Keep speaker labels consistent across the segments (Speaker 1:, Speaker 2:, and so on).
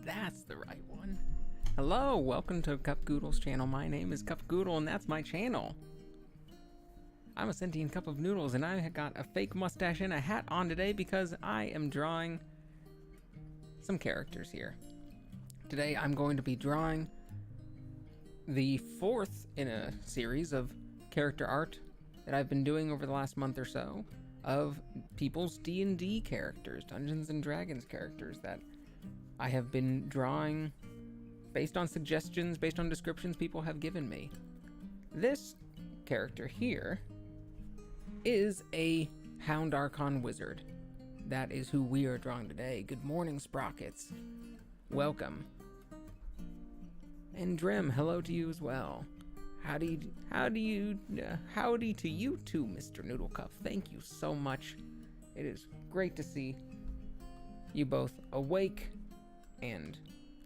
Speaker 1: That's the right one. Hello, welcome to Google's channel. My name is Goodle, and that's my channel. I'm a sentient cup of noodles, and I got a fake mustache and a hat on today because I am drawing some characters here. Today I'm going to be drawing the fourth in a series of character art that I've been doing over the last month or so. of people's D&D characters, Dungeons and Dragons characters that I have been drawing based on suggestions, based on descriptions people have given me. This character here is a Hound Archon wizard. That is who we are drawing today. Good morning, Sprockets. Welcome. And Drim, hello to you as well. Howdy to you too, Mr. Noodlecuff. Thank you so much. It is great to see you both awake and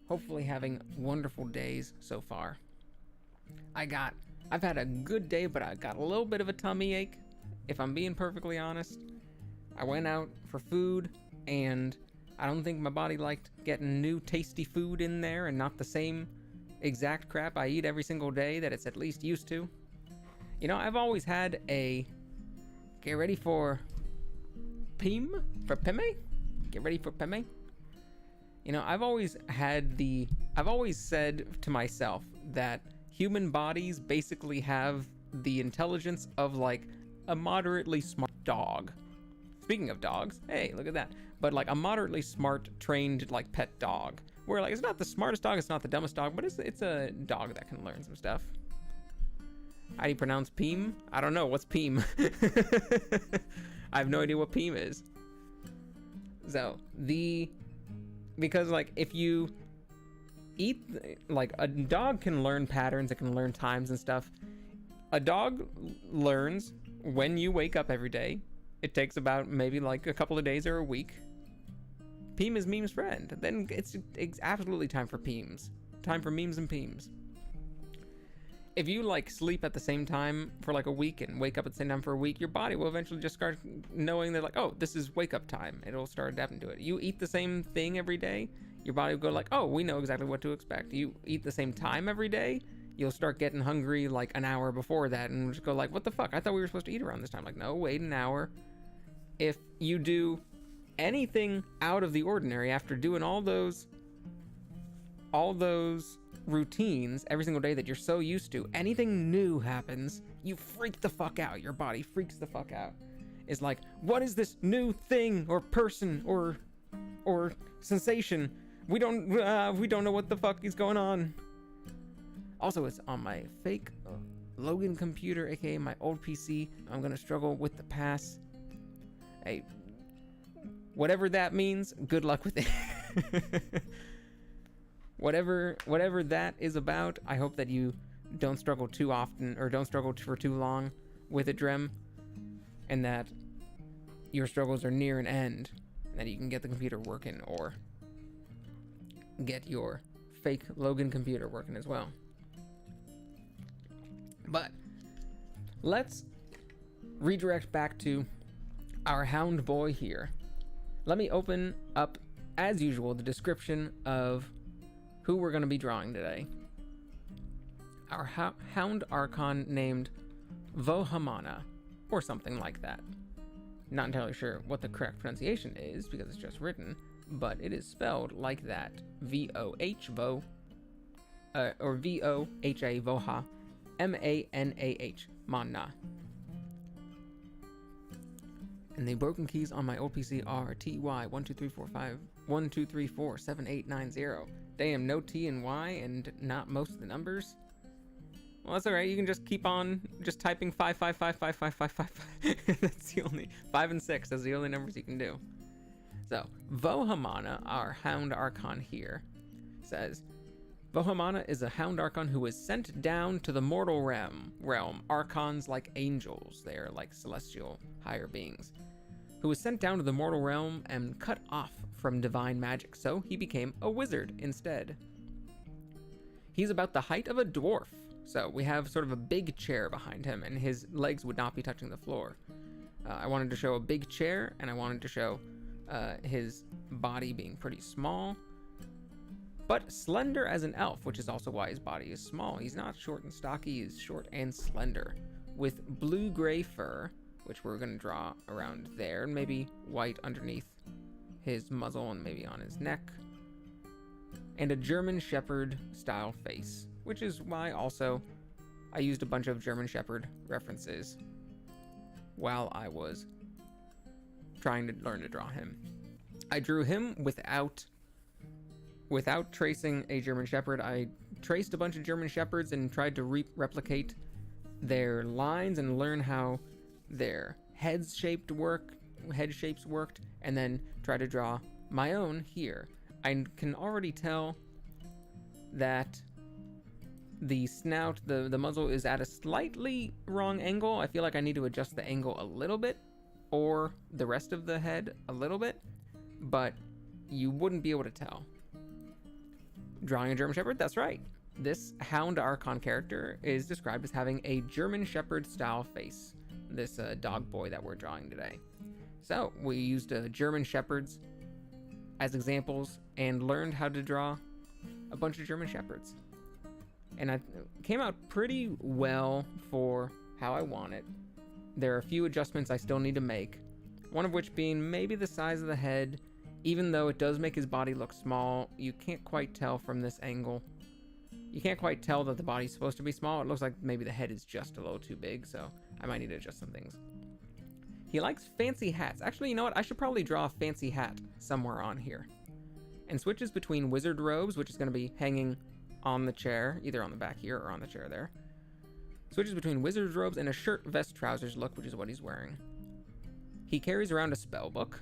Speaker 1: hopefully having wonderful days so far. I've had a good day, but I got a little bit of a tummy ache, if I'm being perfectly honest. I went out for food, and I don't think my body liked getting new tasty food in there and not the same exact crap I eat every single day that it's at least used to. You know, I've always had a get ready for Pime? Get ready for Pime? You know, I've always said to myself that human bodies basically have the intelligence of like a moderately smart dog. Speaking of dogs, hey, look at that. But like a moderately smart, trained like pet dog. Where like it's not the smartest dog, it's not the dumbest dog, but it's a dog that can learn some stuff. How do you pronounce Pime? I don't know. What's Pime? I have no idea what Pime is. So because like if you eat, like a dog can learn patterns, it can learn times and stuff. A dog learns when you wake up every day. It takes about maybe like a couple of days or a week. Pime is Meme's friend. Then it's absolutely time for Pemes. Time for memes and Pemes. If you like sleep at the same time for like a week and wake up at the same time for a week, your body will eventually just start knowing that like, oh, this is wake up time. It'll start adapting to it. You eat the same thing every day, your body will go like, oh, we know exactly what to expect. You eat the same time every day, you'll start getting hungry like an hour before that and just go like, what the fuck? I thought we were supposed to eat around this time. Like, no, wait an hour. If you do anything out of the ordinary after doing all those routines every single day that you're so used to, anything new happens, you freak the fuck out. Your body freaks the fuck out. It's like, what is this new thing or person or sensation? We don't know what the fuck is going on. Also, it's on my fake Logan computer, aka my old PC. I'm gonna struggle with the pass. Hey, whatever that means, good luck with it. Whatever that is about, I hope that you don't struggle too often or don't struggle for too long with it, Drem, and that your struggles are near an end, and that you can get the computer working or get your fake Logan computer working as well. But let's redirect back to our hound boy here. Let me open up, as usual, the description of who we're going to be drawing today. Our hound archon named Vohamana, or something like that. Not entirely sure what the correct pronunciation is because it's just written, but it is spelled like that. V-O-H, Vo, or V-O-H-A, Voha, M-A-N-A-H, Mana. And the broken keys on my old PC are TY 12345 Damn, no T and Y and not most of the numbers. Well, that's alright. You can just keep on just typing 5555555. That's the only 5 and 6. That's the only numbers you can do. So Vohamana, our hound archon here, says Vohamana is a hound archon who is sent down to the mortal realm. Archons like angels. They are like celestial higher beings. Who was sent down to the mortal realm and cut off from divine magic, so he became a wizard instead. He's about the height of a dwarf, so we have sort of a big chair behind him, and his legs would not be touching the floor. I wanted to show a big chair, and I wanted to show his body being pretty small, but slender as an elf, which is also why his body is small. He's not short and stocky, he's short and slender, with blue-gray fur, which we're going to draw around there, and maybe white underneath his muzzle and maybe on his neck, and a German Shepherd style face, which is why also I used a bunch of German Shepherd references while I was trying to learn to draw him. I drew him without tracing a German Shepherd. I traced a bunch of German Shepherds and tried to replicate their lines and learn how their head shapes worked, and then try to draw my own here. I can already tell that the snout, the muzzle is at a slightly wrong angle. I feel like I need to adjust the angle a little bit, or the rest of the head a little bit, but you wouldn't be able to tell. Drawing a German Shepherd, that's right. This Hound Archon character is described as having a German Shepherd style face, this dog boy that we're drawing today. So we used German Shepherds as examples and learned how to draw a bunch of German Shepherds. And it came out pretty well for how I want it. There are a few adjustments I still need to make, one of which being maybe the size of the head. Even though it does make his body look small, you can't quite tell from this angle. You can't quite tell that the body's supposed to be small. It looks like maybe the head is just a little too big, so I might need to adjust some things. He likes fancy hats. Actually, you know what? I should probably draw a fancy hat somewhere on here. And switches between wizard robes, which is going to be hanging on the chair, either on the back here or on the chair there. Switches between wizard robes and a shirt, vest, trousers look, which is what he's wearing. He carries around a spell book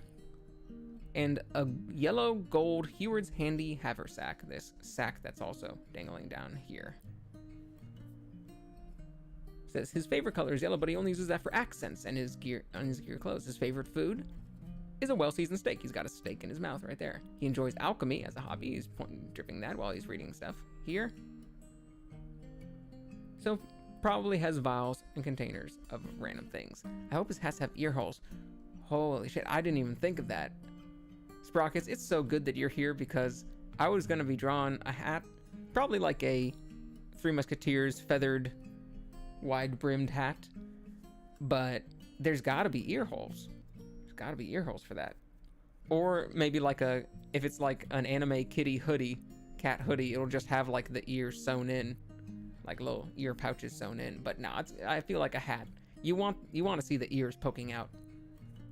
Speaker 1: and a yellow gold Heward's Handy haversack, this sack that's also dangling down here. Says his favorite color is yellow, but he only uses that for accents and his gear clothes. His favorite food is a well-seasoned steak. He's got a steak in his mouth right there. He enjoys alchemy as a hobby. He's dripping that while he's reading stuff here. So probably has vials and containers of random things. I hope his hats have ear holes. Holy shit, I didn't even think of that. Sprockets, it's so good that you're here because I was going to be drawing a hat, probably like a Three Musketeers feathered, wide-brimmed hat, but there's got to be ear holes. There's got to be ear holes for that. Or maybe like if it's like an anime kitty hoodie, cat hoodie, it'll just have like the ears sewn in, like little ear pouches sewn in. But no, I feel like a hat. You want to see the ears poking out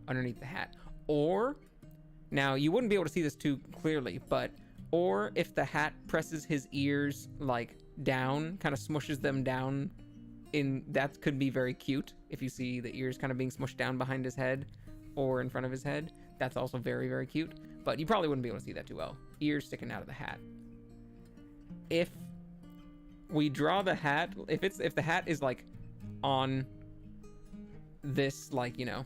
Speaker 1: underneath the hat. Or now, you wouldn't be able to see this too clearly, or if the hat presses his ears, like, down, kind of smushes them down, that could be very cute. If you see the ears kind of being smushed down behind his head, or in front of his head, that's also very, very cute. But you probably wouldn't be able to see that too well. Ears sticking out of the hat. If we draw the hat, if the hat is, like, on this, like, you know,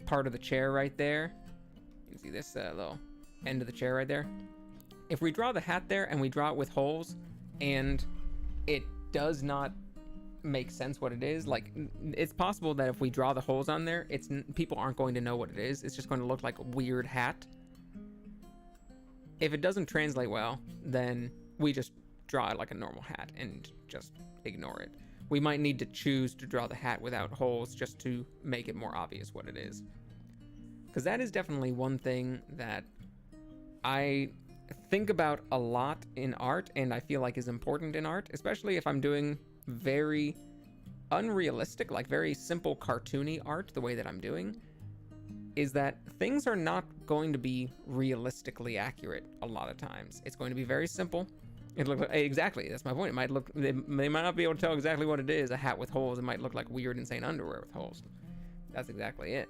Speaker 1: part of the chair right there, you can see this little end of the chair right there. If we draw the hat there and we draw it with holes and it does not make sense what it is, like, it's possible that if we draw the holes on there, people aren't going to know what it is. It's just going to look like a weird hat. If it doesn't translate well, then we just draw it like a normal hat and just ignore it. We might need to choose to draw the hat without holes just to make it more obvious what it is. Because that is definitely one thing that I think about a lot in art and I feel like is important in art, especially if I'm doing very unrealistic, like very simple cartoony art the way that I'm doing, is that things are not going to be realistically accurate a lot of times. It's going to be very simple. Exactly, that's my point. They might not be able to tell exactly what it is, a hat with holes. It might look like weird, insane underwear with holes. That's exactly it.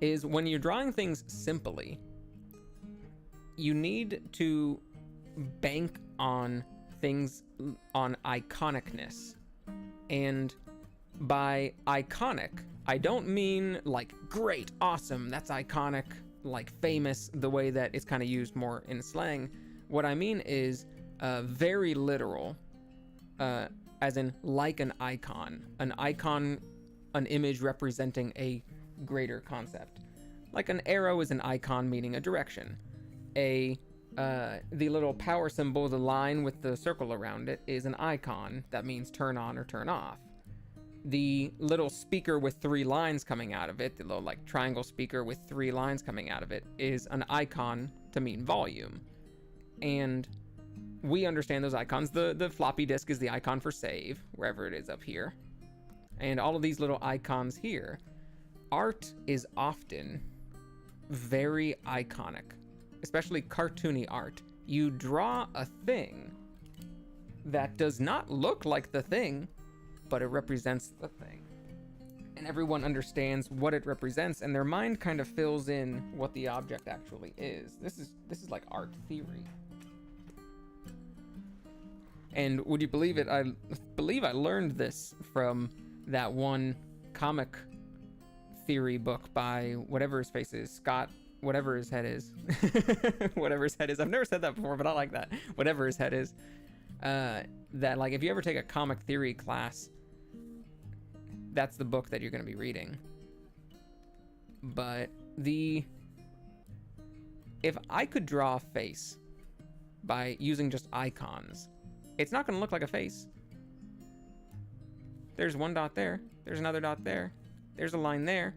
Speaker 1: Is when you're drawing things simply, you need to bank on things, on iconicness. And by iconic, I don't mean like great, awesome, that's iconic, like famous, the way that it's kind of used more in slang. What I mean is very literal, as in like an icon, an image representing a greater concept. Like an arrow is an icon meaning a direction. The little power symbol, the line with the circle around it, is an icon that means turn on or turn off. The little speaker with 3 lines coming out of it, the little like triangle speaker with 3 lines coming out of it, is an icon to mean volume. And we understand those icons. The floppy disk is the icon for save, wherever it is up here. And all of these little icons here art is often very iconic, especially cartoony art. You draw a thing that does not look like the thing, but it represents the thing. And everyone understands what it represents, and their mind kind of fills in what the object actually is. This is like art theory. And would you believe it? I believe I learned this from that one comic theory book by whatever his face is, Scott, whatever his head is. Whatever his head is. I've never said that before, but I like that. Whatever his head is. That, like, if you ever take a comic theory class, that's the book that you're going to be reading. But if I could draw a face by using just icons, it's not going to look like a face. There's one dot there. There's another dot there. There's a line there.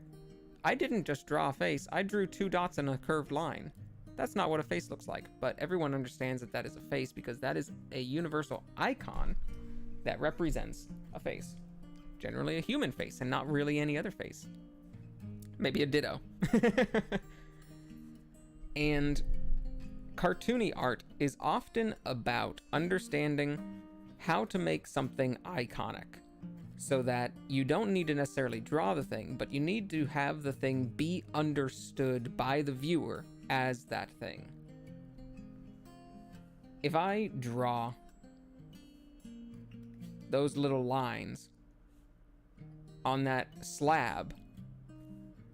Speaker 1: I didn't just draw a face. I drew two dots in a curved line. That's not what a face looks like, but everyone understands that that is a face because that is a universal icon that represents a face. Generally a human face and not really any other face. Maybe a ditto. And cartoony art is often about understanding how to make something iconic so that you don't need to necessarily draw the thing, but you need to have the thing be understood by the viewer as that thing. If I draw those little lines on that slab,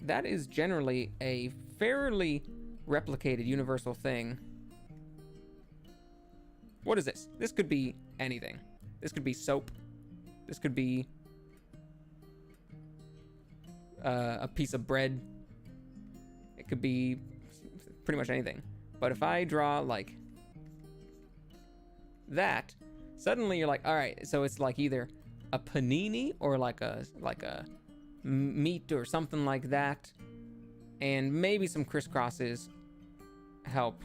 Speaker 1: that is generally a fairly replicated universal thing. What is this? This could be anything. This could be soap. This could be a piece of bread. It could be pretty much anything. But if I draw like that, suddenly you're like, all right, so it's like either a panini or like a meat or something like that, and maybe some crisscrosses help,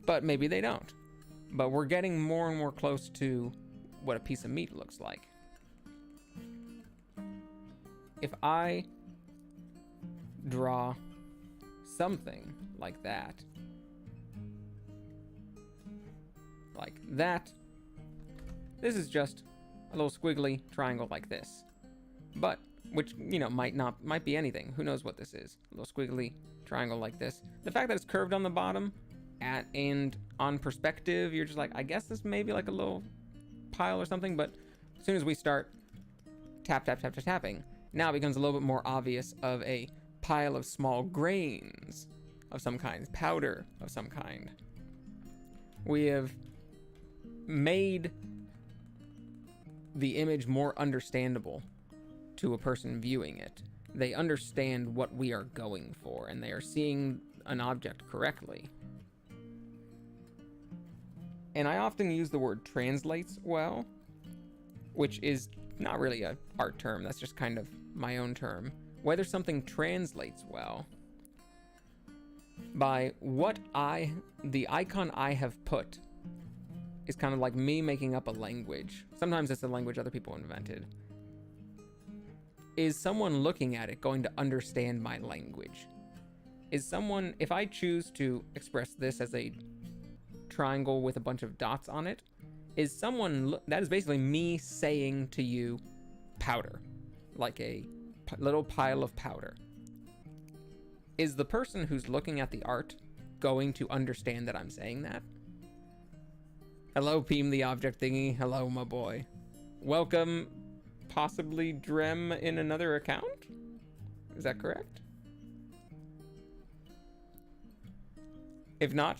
Speaker 1: but maybe they don't. But we're getting more and more close to what a piece of meat looks like. If I draw something like that, this is just a little squiggly triangle like this, but which, you know, might be anything. Who knows what this is? A little squiggly triangle like this. The fact that it's curved on the bottom and on perspective, you're just like, I guess this may be like a little pile or something, but as soon as we start tapping, now it becomes a little bit more obvious of a pile of small grains of some kind, powder of some kind. We have made the image more understandable to a person viewing it. They understand what we are going for, and they are seeing an object correctly. And I often use the word translates well, which is not really an art term, that's just kind of my own term. Whether something translates well by the icon I have put is kind of like me making up a language. Sometimes it's a language other people invented. Is someone looking at it going to understand my language? If I choose to express this as a triangle with a bunch of dots on it, that is basically me saying to you powder, like a little pile of powder. Is the person who's looking at the art going to understand that I'm saying that? Hello, Peem the object thingy. Hello, my boy. Welcome, possibly Drem in another account? Is that correct? If not,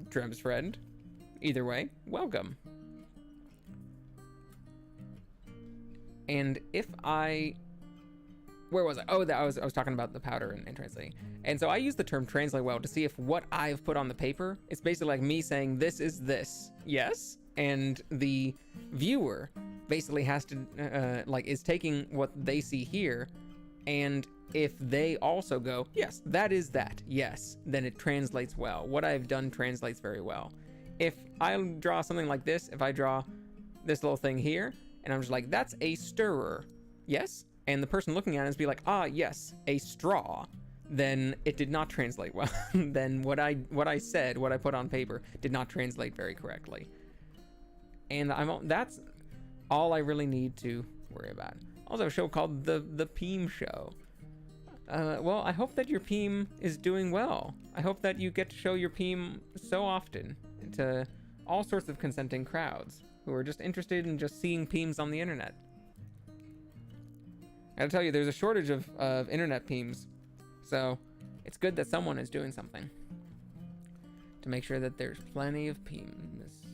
Speaker 1: Drem's friend. Either way, welcome. And if where was I? Oh, I was talking about the powder and translating. And so I use the term translate well to see if what I've put on the paper, it's basically like me saying this is this, yes? And the viewer basically has to, is taking what they see here, and if they also go, yes, that is that, yes, then it translates well. What I've done translates very well. If I draw something like this, if I draw this little thing here, and I'm just like, that's a stirrer, yes, and the person looking at it is be like, ah, yes, a straw, then it did not translate well. Then what I said, what I put on paper, did not translate very correctly. And that's all I really need to worry about. Also, a show called the Peem Show. Well, I hope that your Peem is doing well. I hope that you get to show your Peem so often to all sorts of consenting crowds who are just interested in just seeing Peems on the internet. I gotta tell you, there's a shortage of internet Peems, so it's good that someone is doing something to make sure that there's plenty of Peems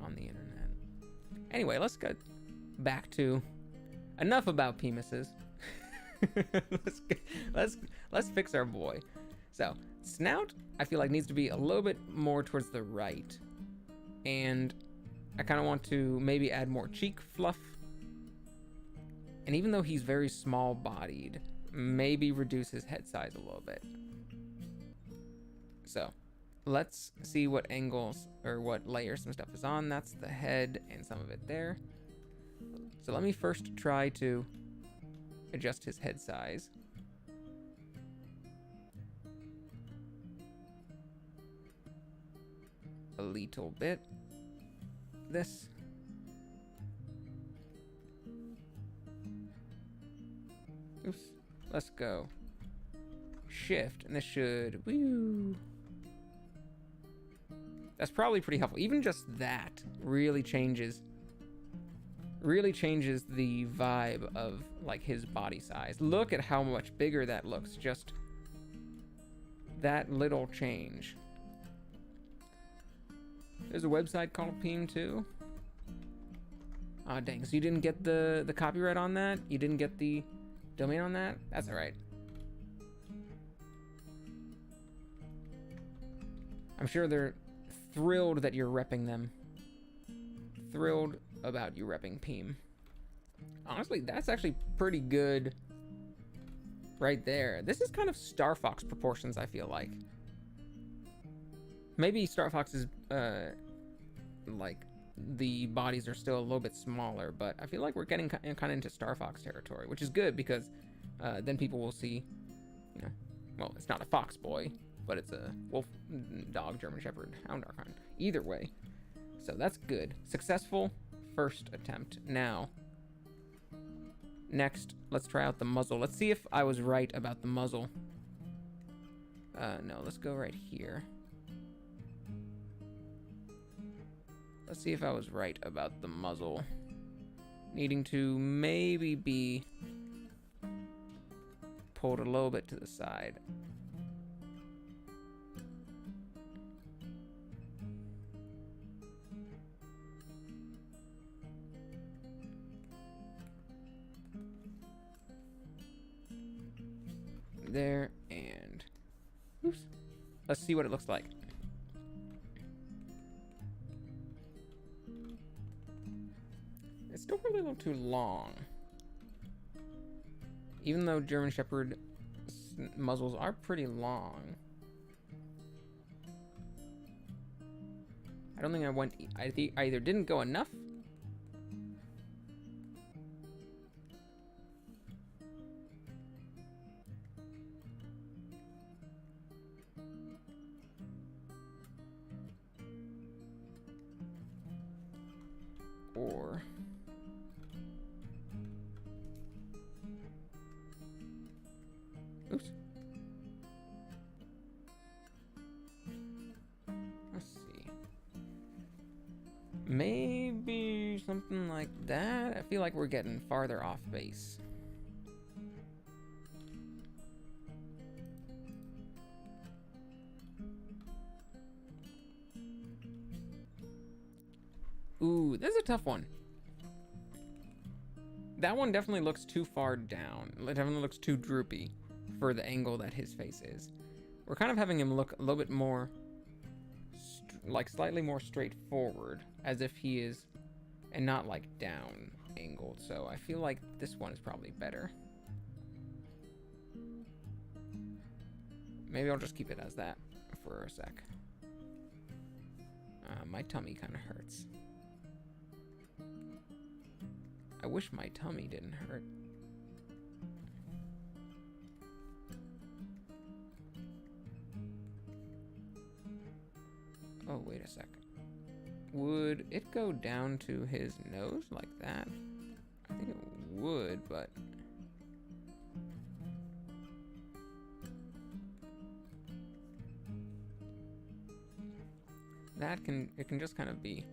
Speaker 1: on the internet. Anyway, let's go back to enough about penises. let's fix our boy. So snout, I feel like needs to be a little bit more towards the right, and I kind of want to maybe add more cheek fluff. And even though he's very small bodied, maybe reduce his head size a little bit. So let's see what angles or what layers some stuff is on. That's the head and some of it there. So let me first try to adjust his head size. A little bit. This. Oops. Let's go. Shift, and this should. Woo. That's probably pretty helpful. Even just that really changes the vibe of like his body size. Look at how much bigger that looks. Just that little change. There's a website called Peem too. Ah, dang. So you didn't get the copyright on that? You didn't get the domain on that? That's all right. I'm sure they're thrilled that you're repping them. Thrilled about you repping Peem. Honestly, that's actually pretty good right there. This is kind of Star Fox proportions, I feel like. Maybe Star Fox is, like, the bodies are still a little bit smaller, but I feel like we're getting kind of into Star Fox territory, which is good because then people will see, you know, well, it's not a fox boy, but it's a wolf dog, German Shepherd, Hound Dog. Either way. So that's good. Successful first attempt. Now, next, let's try out the muzzle. Let's see if I was right about the muzzle. No, let's go right here. Let's see if I was right about the muzzle. Needing to maybe be pulled a little bit to the side. There, and oops. Let's see what it looks like. It's still probably a little too long. Even though German Shepherd muzzles are pretty long. I don't think I either didn't go enough or oops. Let's see. Maybe something like that. I feel like we're getting farther off base. Ooh, this is a tough one. That one definitely looks too far down. It definitely looks too droopy for the angle that his face is. We're kind of having him look a little bit more, like slightly more straightforward, as if he is, and not like down angled. So I feel like this one is probably better. Maybe I'll just keep it as that for a sec. My tummy kind of hurts. I wish my tummy didn't hurt. Oh, wait a second. Would it go down to his nose like that? I think it would, but... it can just kind of be...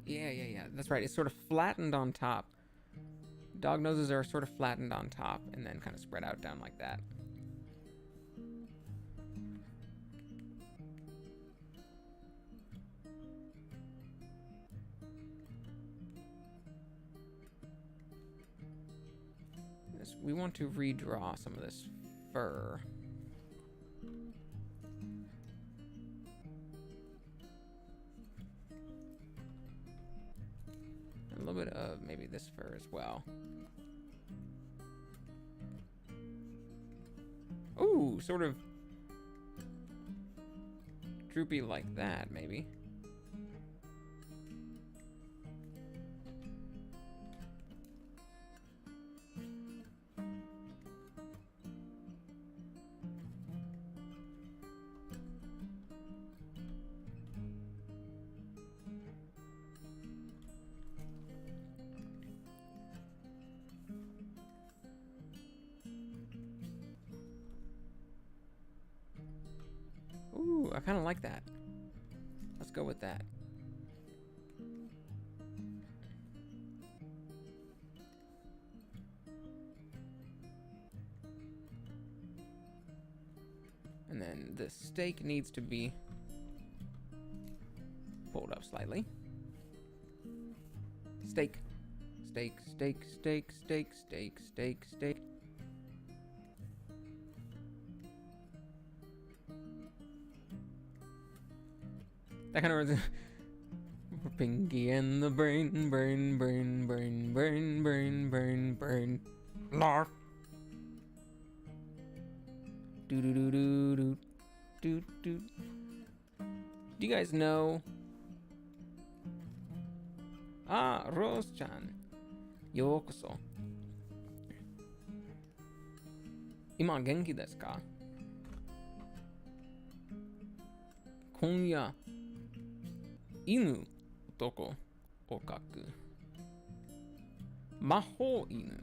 Speaker 1: Yeah. That's right. It's sort of flattened on top. Dog noses are sort of flattened on top and then kind of spread out down like that. We want to redraw some of this fur. A little bit of maybe this fur as well. Ooh, sort of droopy like that, maybe. Ooh, I kind of like that. Let's go with that. And then the steak needs to be pulled up slightly. Steak. Steak, steak, steak, steak, steak, steak, steak. That kind of Pinky and the brain. Narf. Do. Do you guys know? Ah, Rose-chan. Yokoso. Ima genki desu ka? Konya. Inu otoko o kaku. Mahou inu.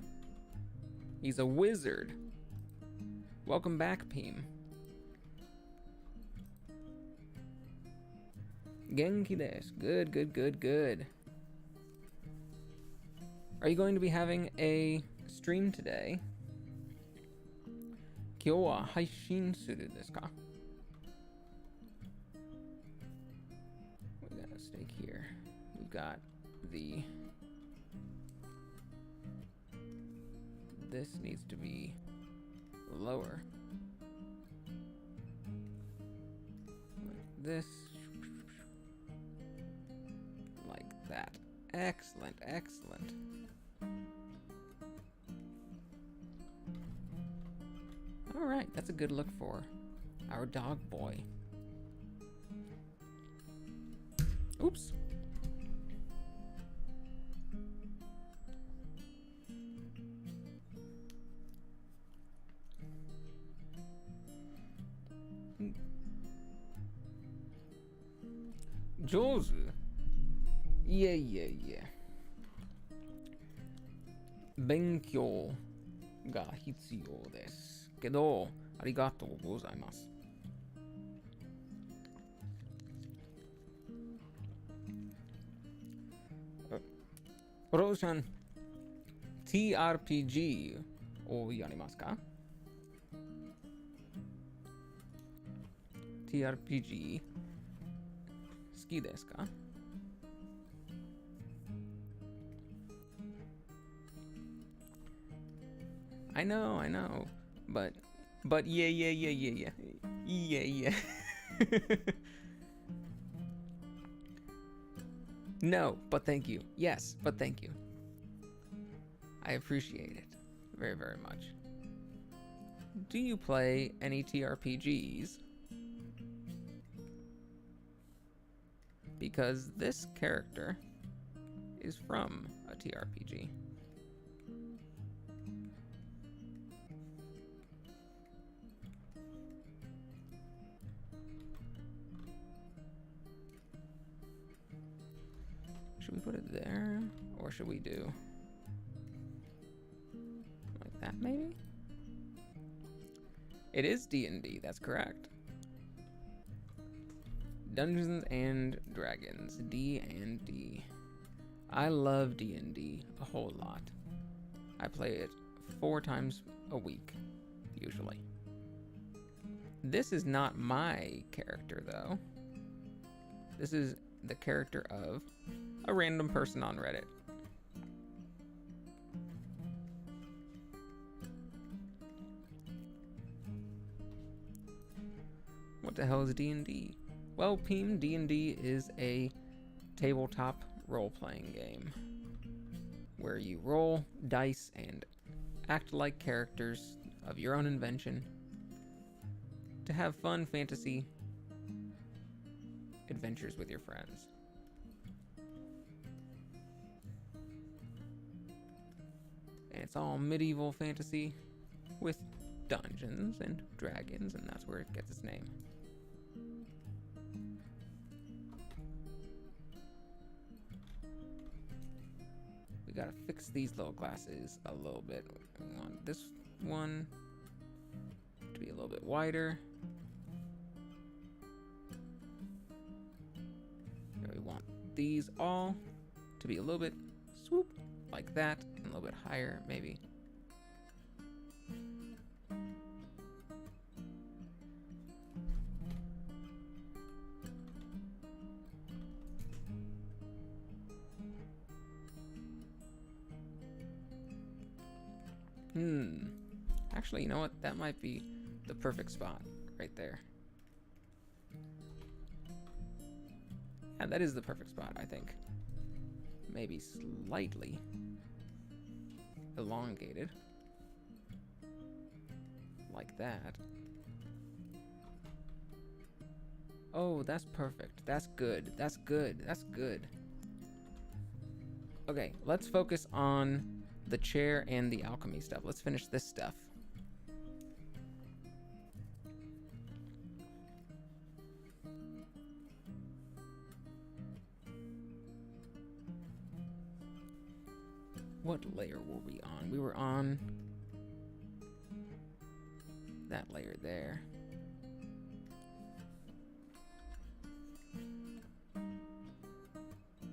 Speaker 1: He's a wizard. Welcome back, Peem. Genki desu. Good. Are you going to be having a stream today? Kyou wa haishin suru desu ka? We got a steak here. We've got the... This needs to be lower. Like this. Like that. Excellent. Alright, that's a good look for our dog boy. Oops. Jozu. Yeah. Benkyou ga hitsuyou desu. Kedo, arigatou gozaimasu. Rose-chan, TRPG をやりますか? TRPG 好きですか? I know. But yeah. No, but thank you. Yes, but thank you. I appreciate it very, very much. Do you play any TRPGs? Because this character is from a TRPG. Should we put it there? Or should we do like that maybe? It is D&D, that's correct. Dungeons and Dragons, D&D. I love D&D a whole lot. I play it 4 times a week, usually. This is not my character, though. This is the character of a random person on Reddit. What the hell is D&D? Well, Peem, D&D is a tabletop role-playing game where you roll dice and act like characters of your own invention to have fun fantasy adventures with your friends. And it's all medieval fantasy with Dungeons and Dragons, and that's where it gets its name. We gotta fix these little glasses a little bit. We want this one to be a little bit wider. And we want these all to be a little bit swoop like that, and a little bit higher maybe. Actually, you know what? That might be the perfect spot right there. Yeah, that is the perfect spot, I think. Maybe slightly elongated. Like that. Oh, that's perfect. That's good. That's good. That's good. Okay, let's focus on the chair and the alchemy stuff. Let's finish this stuff. What layer were we on? We were on that layer there.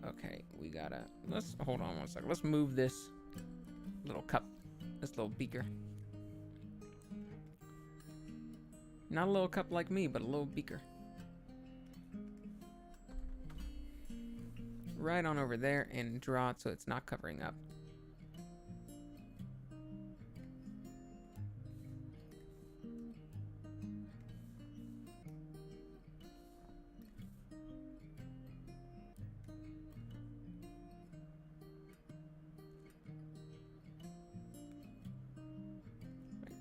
Speaker 1: Okay, we gotta, let's, hold on one second. Let's move this little cup, this little beaker. Not a little cup like me, but a little beaker. Right on over there and draw it so it's not covering up.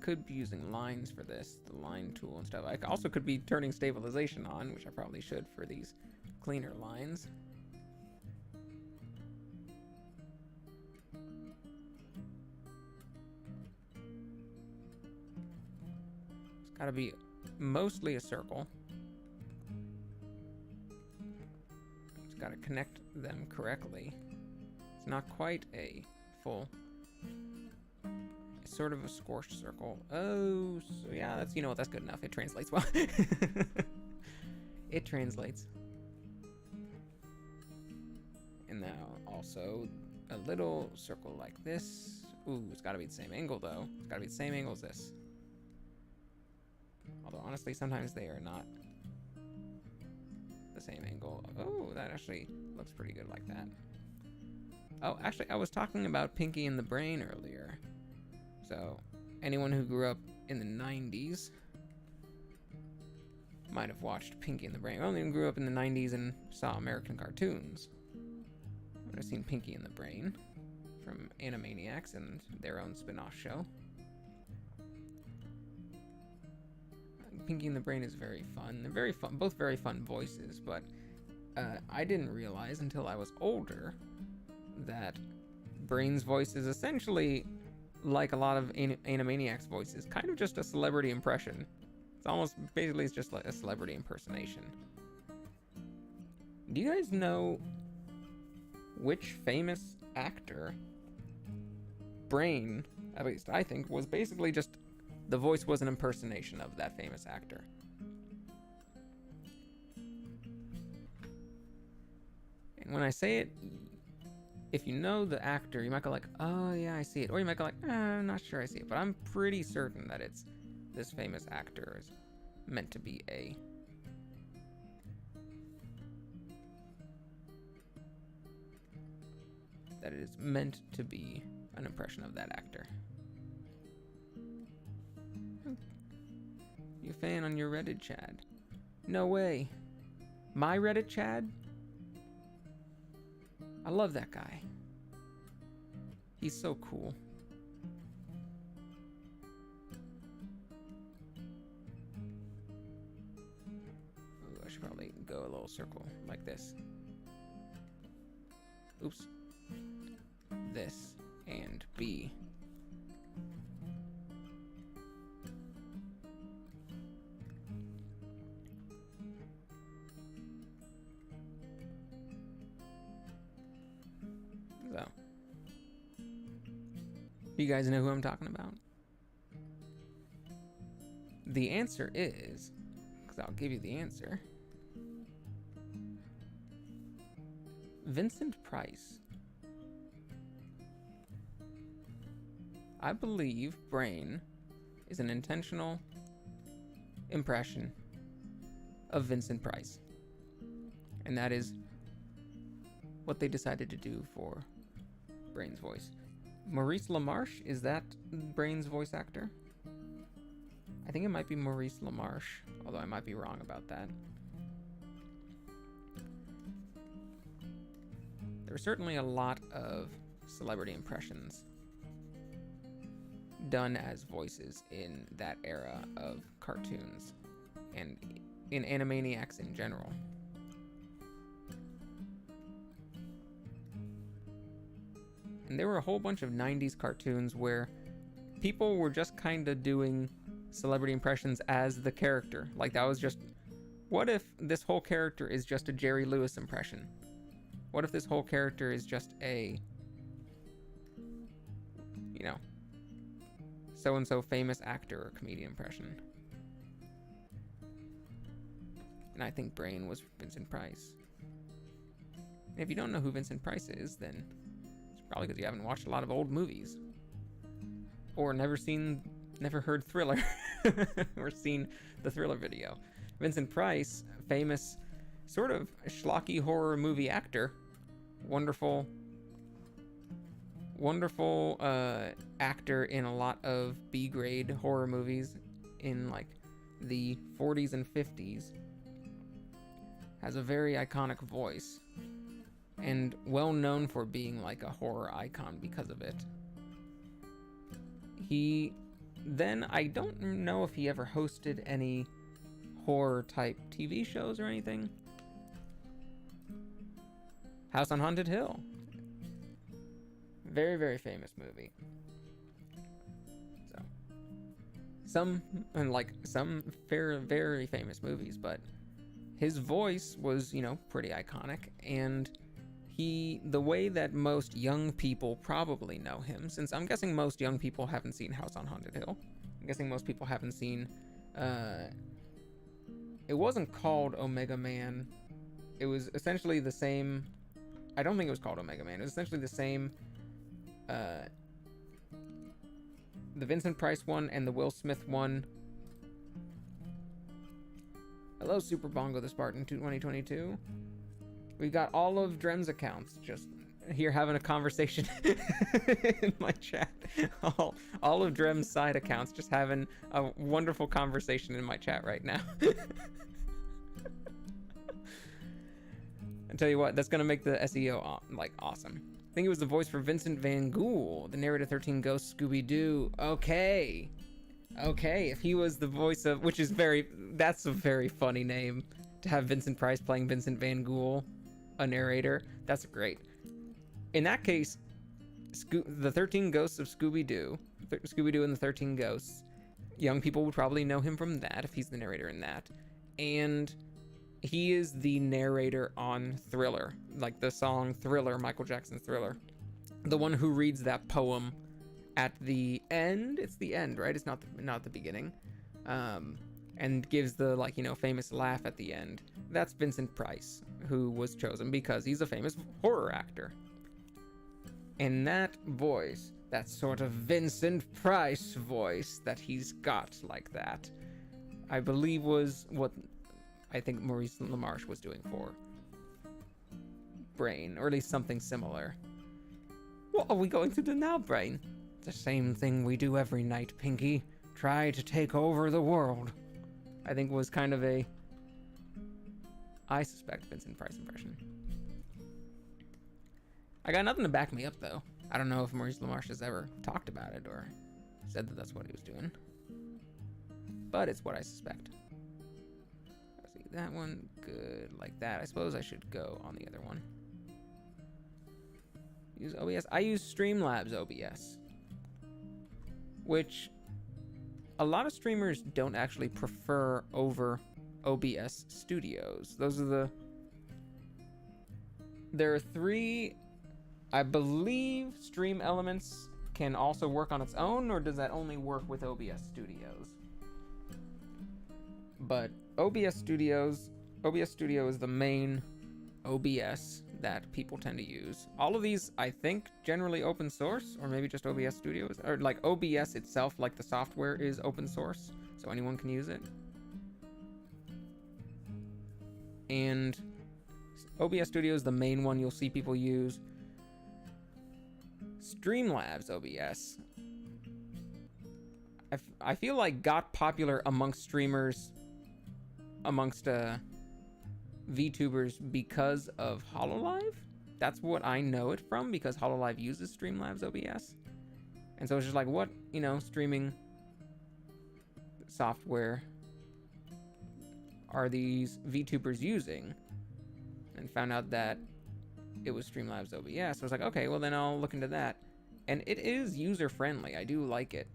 Speaker 1: Could be using lines for this, the line tool and stuff. I also could be turning stabilization on, which I probably should for these cleaner lines. It's gotta be mostly a circle. It's gotta connect them correctly. It's not quite a full, sort of a scorched circle. Oh, so yeah, that's, you know what, that's good enough. It translates well. It translates. And now also a little circle like this. Ooh, it's gotta be the same angle though. It's gotta be the same angle as this. Although honestly, sometimes they are not the same angle. Oh, that actually looks pretty good like that. Oh, actually, I was talking about Pinky and the Brain earlier. So, anyone who grew up in the 90s might have watched Pinky and the Brain. I only grew up in the 90s and saw American cartoons. I've seen Pinky and the Brain from Animaniacs and their own spin-off show. Pinky and the Brain is very fun. They're very fun, both very fun voices, but I didn't realize until I was older that Brain's voice is essentially, like a lot of Animaniacs voices, kind of just a celebrity impression. It's almost, basically it's just like a celebrity impersonation. Do you guys know which famous actor Brain, at least I think, was basically just the voice was an impersonation of that famous actor. And when I say it, if you know the actor, you might go like, oh yeah, I see it. Or you might go like, I'm not sure I see it. But I'm pretty certain that it's this famous actor is meant to be a... that it is meant to be an impression of that actor. You a fan on your Reddit, Chad? No way. My Reddit, Chad? I love that guy. He's so cool. Ooh, I should probably go a little circle like this. Oops. This and B. So, you guys know who I'm talking about? The answer is, because I'll give you the answer, Vincent Price. I believe Brain is an intentional impression of Vincent Price. And that is what they decided to do for Brain's voice. Maurice LaMarche, is that Brain's voice actor? I think it might be Maurice LaMarche, although I might be wrong about that. There were certainly a lot of celebrity impressions done as voices in that era of cartoons and in Animaniacs in general. And there were a whole bunch of 90s cartoons where people were just kind of doing celebrity impressions as the character. Like that was just, what if this whole character is just a Jerry Lewis impression? What if this whole character is just a, you know, so-and-so famous actor or comedian impression? And I think Brain was Vincent Price. And if you don't know who Vincent Price is, then it's probably because you haven't watched a lot of old movies. Or never heard Thriller. Or seen the Thriller video. Vincent Price, famous sort of schlocky horror movie actor. Wonderful actor in a lot of B-grade horror movies in like the 40s and 50s. Has a very iconic voice and well known for being like a horror icon because of it. I don't know if he ever hosted any horror type TV shows or anything. House on Haunted Hill. Very, very famous movie. So, some very famous movies, but his voice was, you know, pretty iconic, and the way that most young people probably know him, since I'm guessing most young people haven't seen House on Haunted Hill. I'm guessing most people haven't seen, it wasn't called Omega Man. It was essentially the same, I don't think it was called Omega Man. It was essentially the same, the Vincent Price one and the Will Smith one. Hello, Super Bongo the Spartan 2022. We got all of Drem's accounts just here having a conversation in my chat. All of Drem's side accounts just having a wonderful conversation in my chat right now. I tell you what, that's gonna make the SEO like awesome. I think it was the voice for Vincent Van Gogh, the narrator 13 Ghosts Scooby-Doo. Okay, if he was the voice of, that's a very funny name to have Vincent Price playing Vincent Van Gogh, a narrator. That's great. In that case, the 13 Ghosts of Scooby-Doo, Scooby-Doo and the 13 Ghosts, young people would probably know him from that if he's the narrator in that. And He is the narrator on Thriller, like the song Thriller, Michael Jackson's Thriller. The one who reads that poem at the end. It's the end, right? It's not the beginning. And gives the, like, you know, famous laugh at the end. That's Vincent Price, who was chosen because he's a famous horror actor. And that voice, that sort of Vincent Price voice that he's got like that, I believe was what I think Maurice LaMarche was doing for Brain, or at least something similar. What are we going to do now, Brain? The same thing we do every night, Pinky. Try to take over the world. I think was kind of a, I suspect, Vincent Price impression. I got nothing to back me up, though. I don't know if Maurice LaMarche has ever talked about it or said that that's what he was doing. But it's what I suspect. Let's see, that one, good, like that. I suppose I should go on the other one. Use OBS. I use Streamlabs OBS, which a lot of streamers don't actually prefer over OBS Studios. Those are there are 3, I believe, stream elements can also work on its own, or does that only work with OBS Studios? But OBS Studio is the main OBS that people tend to use. All of these, I think, generally open source, or maybe just OBS Studios, or like OBS itself, like the software, is open source, so anyone can use it. And OBS Studio is the main one you'll see people use. Streamlabs OBS, I feel like got popular amongst streamers, amongst VTubers, because of HoloLive. That's what I know it from, because HoloLive uses Streamlabs OBS. And so it's just like, what, you know, streaming software are these VTubers using? And found out that it was Streamlabs OBS. So I was like, okay, well then I'll look into that. And it is user-friendly. I do like it.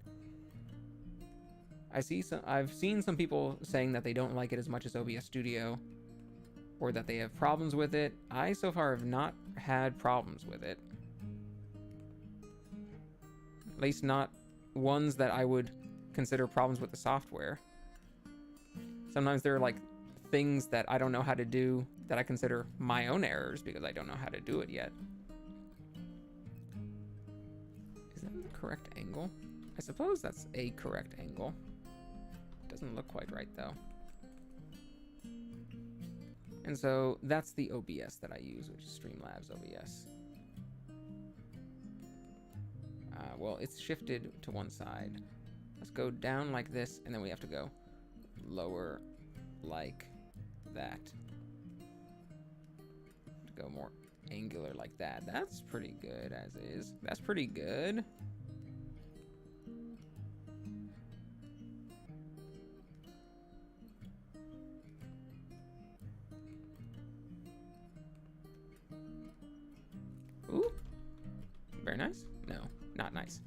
Speaker 1: I've seen some people saying that they don't like it as much as OBS Studio, or that they have problems with it. I so far have not had problems with it. At least not ones that I would consider problems with the software. Sometimes there are like things that I don't know how to do that I consider my own errors because I don't know how to do it yet. Is that the correct angle? I suppose that's a correct angle. Doesn't look quite right though. And so that's the OBS that I use, which is Streamlabs OBS. Well, it's shifted to one side. Let's go down like this, and then we have to go lower like that. To go more angular like that. That's pretty good as is. That's pretty good. Ooh. Very nice? No, not nice.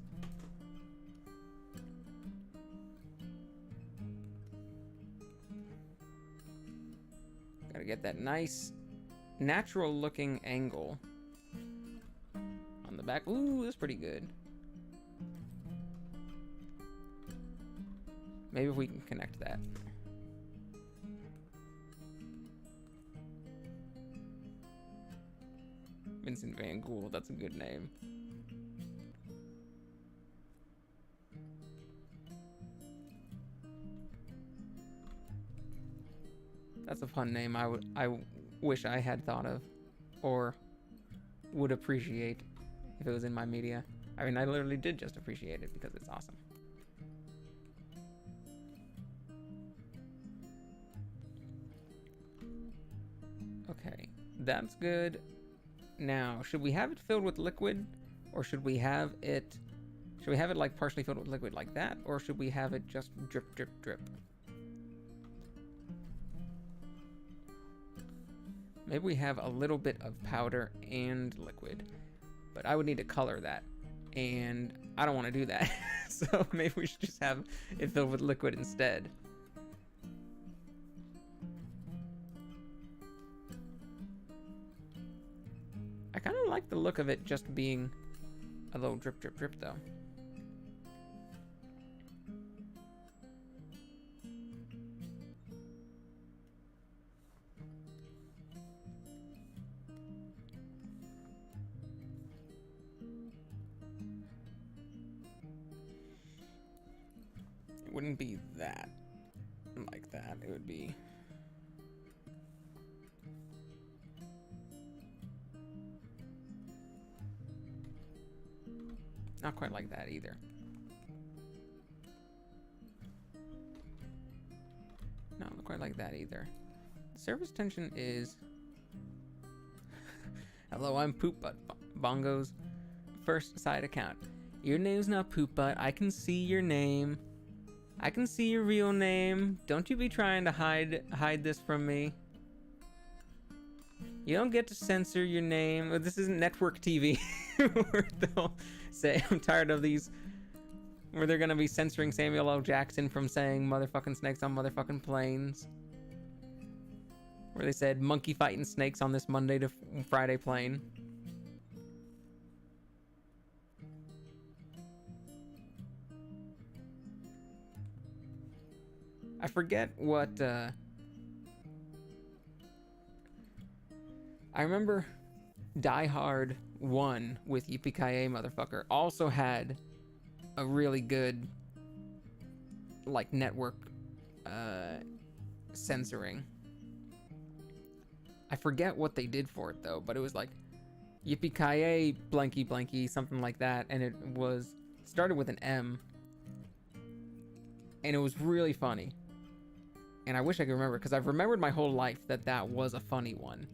Speaker 1: Gotta get that nice, natural looking angle on the back. Ooh, that's pretty good. Maybe if we can connect that. Vincent Van Gogh, that's a good name. That's a fun name I wish I had thought of, or would appreciate if it was in my media. I mean, I literally did just appreciate it because it's awesome. Okay, that's good. Now, should we have it filled with liquid, or should we have it like partially filled with liquid like that, or should we have it just drip, drip, drip? Maybe we have a little bit of powder and liquid, but I would need to color that, and I don't want to do that. So maybe we should just have it filled with liquid instead. I kind of like the look of it just being a little drip, drip, drip, though. It wouldn't be that like that. It would be not quite like that either. Not quite like that either. Service tension is hello, I'm Poop Butt Bongo's first side account. Your name's not Poop Butt. I can see your name. I can see your real name. Don't you be trying to hide this from me. You don't get to censor your name. This isn't network TV where they'll say, I'm tired of these, where they're gonna be censoring Samuel L. Jackson from saying motherfucking snakes on motherfucking planes. Where they said monkey fighting snakes on this Monday to Friday plane. I forget what, I remember Die Hard 1 with Yippee-Ki-Yay Motherfucker also had a really good, like, network, censoring. I forget what they did for it, though, but it was like, Yippee-Ki-Yay blanky blanky, something like that, and it started with an M, and it was really funny. And I wish I could remember, because I've remembered my whole life that was a funny one.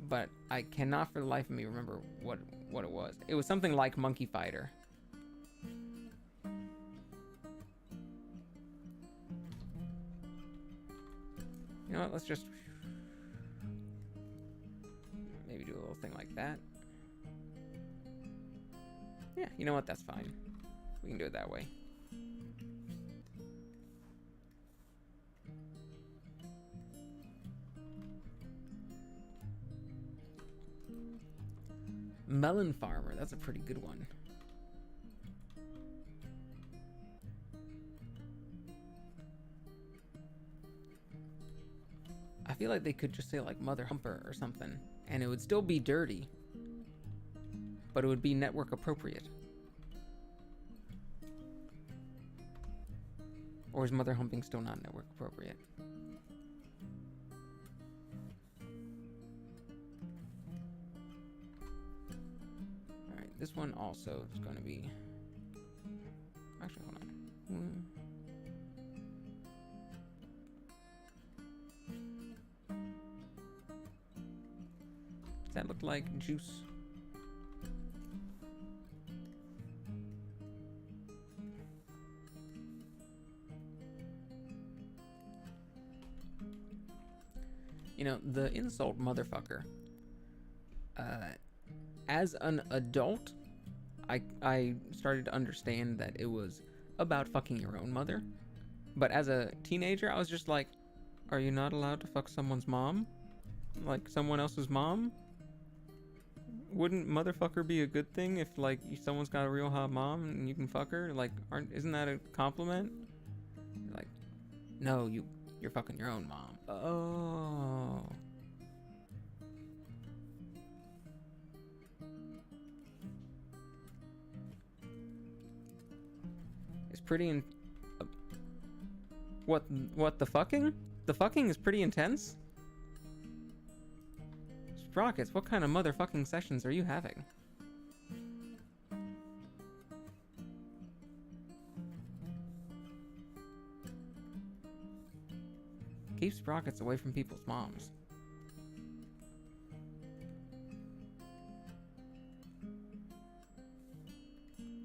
Speaker 1: But I cannot for the life of me remember what it was. It was something like Monkey Fighter. You know what, let's just maybe do a little thing like that. Yeah, you know what, that's fine. We can do it that way. Melon Farmer, that's a pretty good one. I feel like they could just say like Mother Humper or something, and it would still be dirty, but it would be network appropriate. Or is Mother Humping still not network appropriate? This one also is going to be... Actually, hold on. Does that look like juice? You know, the insult motherfucker. As an adult, I started to understand that it was about fucking your own mother. But as a teenager, I was just like, are you not allowed to fuck someone's mom? Like, someone else's mom? Wouldn't motherfucker be a good thing if, like, someone's got a real hot mom and you can fuck her? Like, isn't that a compliment? Like, no, you're fucking your own mom. Oh... pretty what the fucking? The fucking is pretty intense? Sprockets, what kind of motherfucking sessions are you having? Keep Sprockets away from people's moms.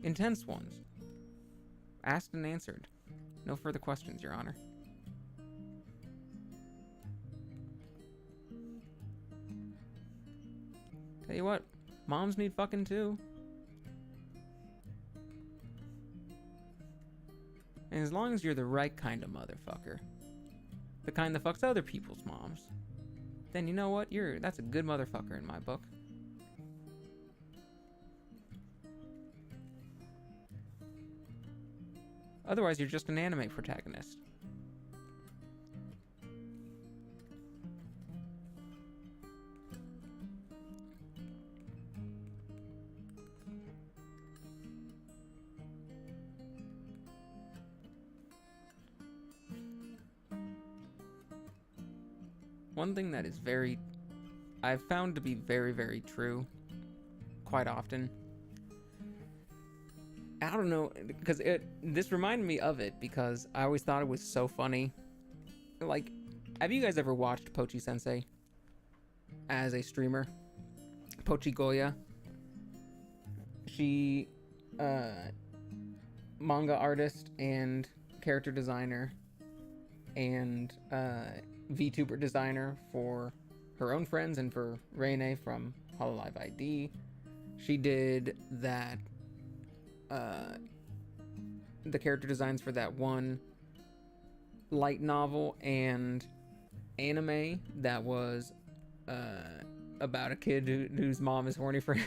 Speaker 1: Intense ones. Asked and answered. No further questions, Your Honor. Tell you what, moms need fucking too. And as long as you're the right kind of motherfucker, the kind that fucks other people's moms, then you know what? That's a good motherfucker in my book. Otherwise, you're just an anime protagonist. One thing that is I've found to be very, very true quite often. I don't know, because this reminded me of it because I always thought it was so funny. Like, have you guys ever watched Pochi Sensei as a streamer? Pochi Goya. She, manga artist and character designer and VTuber designer for her own friends and for Reine from Hololive ID. She did that, the character designs for that one light novel and anime that was about a kid whose mom is horny for him.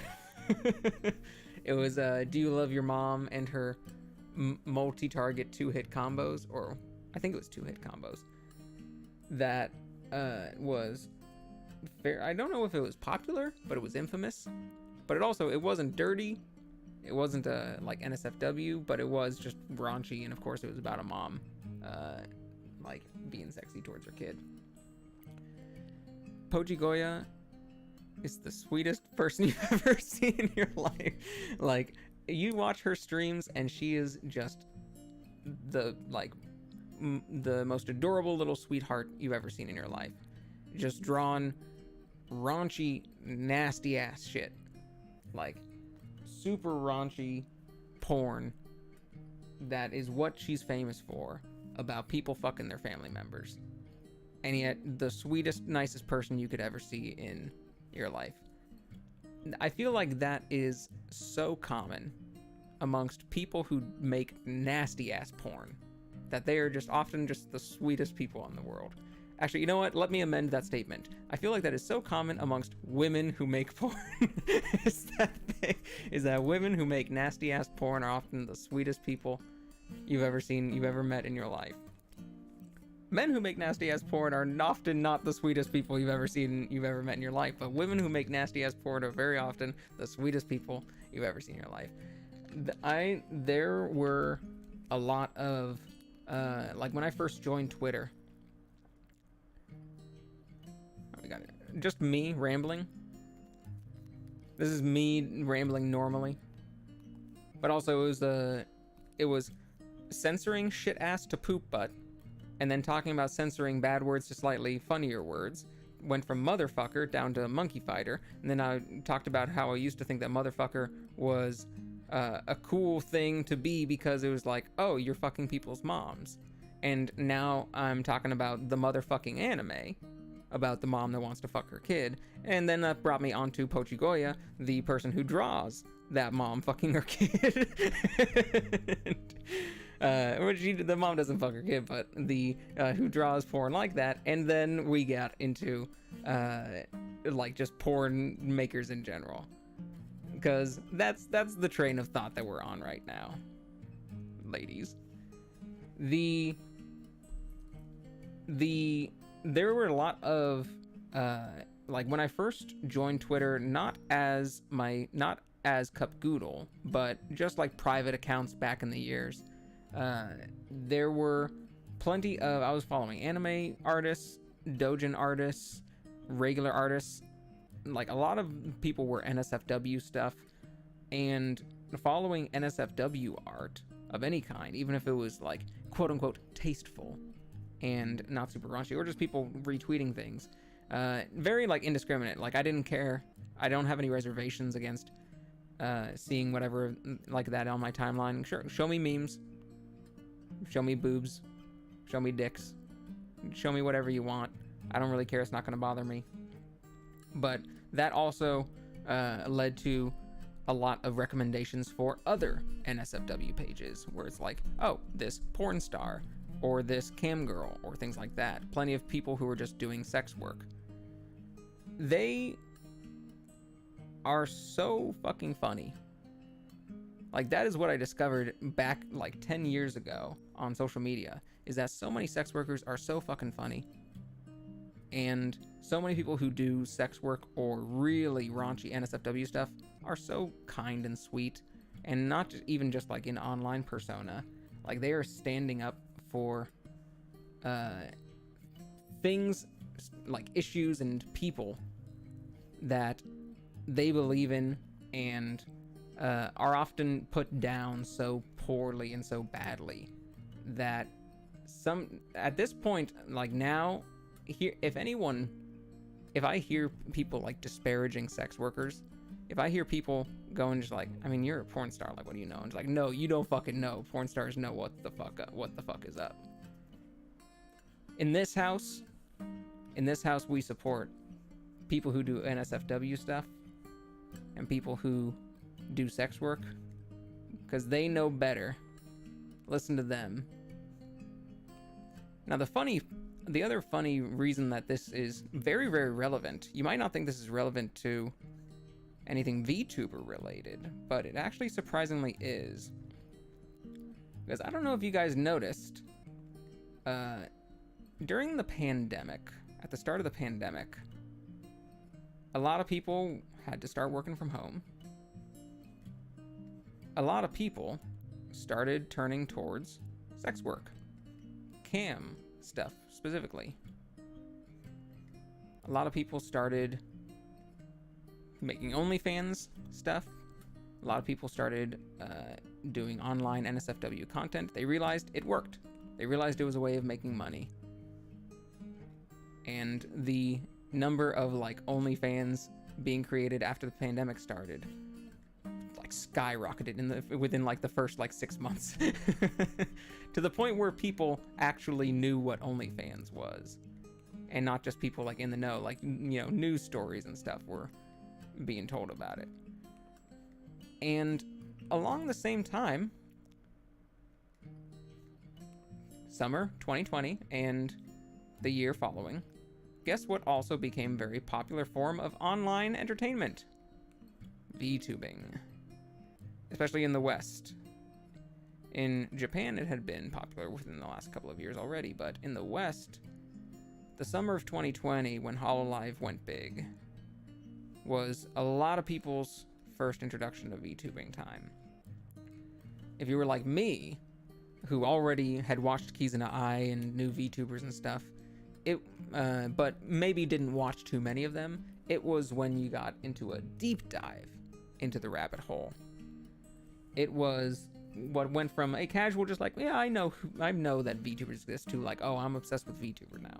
Speaker 1: It was Do You Love Your Mom and her multi-target 2-hit combos, or I think it was 2-hit combos. That was fair. I don't know if it was popular, but it was infamous. But it wasn't dirty. It wasn't like NSFW, but it was just raunchy, and of course it was about a mom like being sexy towards her kid. Pochi Goya is the sweetest person you've ever seen in your life. Like, you watch her streams and she is just the most adorable little sweetheart you've ever seen in your life. Just drawn raunchy, nasty ass shit. Like, super raunchy porn that is what she's famous for, about people fucking their family members. And yet, the sweetest, nicest person you could ever see in your life. I feel like that is so common amongst people who make nasty ass porn, that they are just often just the sweetest people in the world. Actually, you know what? Let me amend that statement. I feel like that is so common amongst women who make porn. is that women who make nasty ass porn are often the sweetest people you've ever met in your life. Men who make nasty ass porn are often not the sweetest people you've ever met in your life, but women who make nasty ass porn are very often the sweetest people you've ever seen in your life. There were a lot of like when I first joined Twitter. Oh, we got it. Just me rambling. This is me rambling normally, but also it was censoring shit ass to poop butt. And then talking about censoring bad words to slightly funnier words. Went from motherfucker down to monkey fighter. And then I talked about how I used to think that motherfucker was a cool thing to be because it was like, oh, you're fucking people's moms. And now I'm talking about the motherfucking anime, about the mom that wants to fuck her kid. And then that brought me onto Pochi Goya, the person who draws that mom fucking her kid. The mom doesn't fuck her kid, but the who draws porn like that. And then we got into like just porn makers in general, because that's the train of thought that we're on right now, ladies. There were a lot of like when I first joined Twitter, not as Goodle, but just like private accounts back in the years. There were plenty of, I was following anime artists, doujin artists, regular artists. Like a lot of people were NSFW stuff, and following NSFW art of any kind, even if it was like quote unquote tasteful and not super raunchy, or just people retweeting things, very like indiscriminate. Like I didn't care. I don't have any reservations against seeing whatever like that on my timeline. Sure, show me memes. Show me boobs, show me dicks, show me whatever you want. I don't really care, it's not going to bother me. But that also led to a lot of recommendations for other NSFW pages, where it's like, oh, this porn star, or this cam girl, or things like that. Plenty of people who are just doing sex work. They are so fucking funny. Like, that is what I discovered back like 10 years ago on social media, is that so many sex workers are so fucking funny. And so many people who do sex work or really raunchy NSFW stuff are so kind and sweet, and not just, even just like in online persona. Like, they are standing up for things like issues and people that they believe in, and are often put down so poorly and so badly that at this point, like now, here, if I hear people like disparaging sex workers, if I hear people going just like, I mean, you're a porn star, like, what do you know? And it's like, no, you don't fucking know. Porn stars know what the fuck is up. In this house, we support people who do NSFW stuff and people who do sex work, because they know better. Listen to them. Now, the other funny reason that this is very, very relevant, you might not think this is relevant to anything VTuber related, but it actually surprisingly is. Because I don't know if you guys noticed, during the pandemic, at the start of the pandemic, a lot of people had to start working from home. A lot of people started turning towards sex work. Cam stuff, specifically. A lot of people started making OnlyFans stuff. A lot of people started doing online NSFW content. They realized it worked. They realized it was a way of making money. And the number of like OnlyFans being created after the pandemic started like skyrocketed within like the first like 6 months to the point where people actually knew what OnlyFans was, and not just people like in the know, like, you know, news stories and stuff were being told about it. And along the same time, summer 2020 and the year following, guess what also became a very popular form of online entertainment? VTubing. Especially in the West. In Japan, it had been popular within the last couple of years already, but in the West, the summer of 2020, when HoloLive went big, was a lot of people's first introduction to VTubing time. If you were like me, who already had watched Kizuna Ai and knew VTubers and stuff, but maybe didn't watch too many of them, it was when you got into a deep dive into the rabbit hole. It was what went from a casual just like, yeah, I know that VTubers exist, to like, oh, I'm obsessed with VTuber now.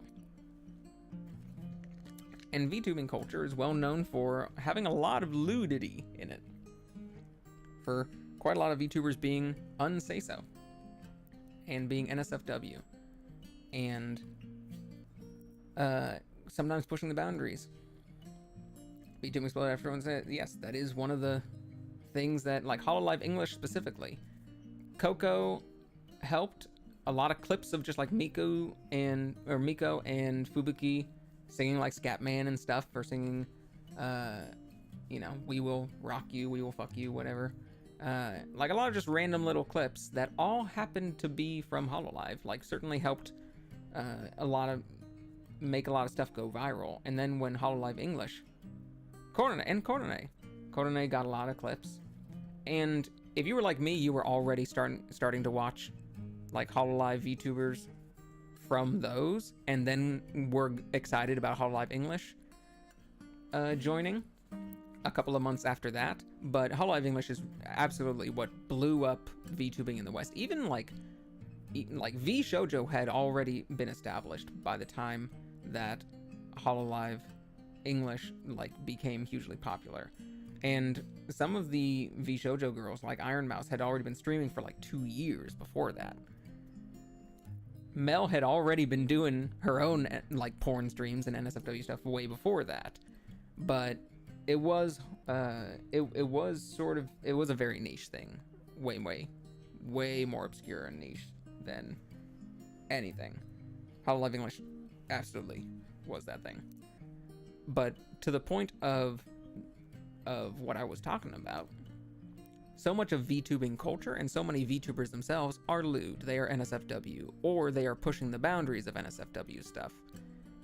Speaker 1: And VTubing culture is well known for having a lot of nudity in it. For quite a lot of VTubers being unsay-so. And being NSFW. And sometimes pushing the boundaries. VTubing Exploded after everyone said, yes, that is one of the things that, like HoloLive English specifically. Coco helped a lot of clips of just like Miko and Fubuki singing like Scatman and stuff, or singing, you know, we will rock you, we will fuck you, whatever. Like a lot of just random little clips that all happened to be from HoloLive, like certainly helped make a lot of stuff go viral. And then when HoloLive English, Korone got a lot of clips. And if you were like me, you were already starting to watch like HoloLive VTubers from those, and then were excited about HoloLive English joining a couple of months after that. But HoloLive English is absolutely what blew up VTubing in the West. Even like V Shoujo had already been established by the time that HoloLive English like became hugely popular. And some of the V Shoujo girls, like Iron Mouse, had already been streaming for like 2 years before that. Mel had already been doing her own like porn streams and NSFW stuff way before that. But it was a very niche thing. Way more obscure and niche than anything. HoloLive English absolutely was that thing. But to the point of what I was talking about, so much of VTubing culture and so many VTubers themselves are lewd. They are NSFW, or they are pushing the boundaries of NSFW stuff.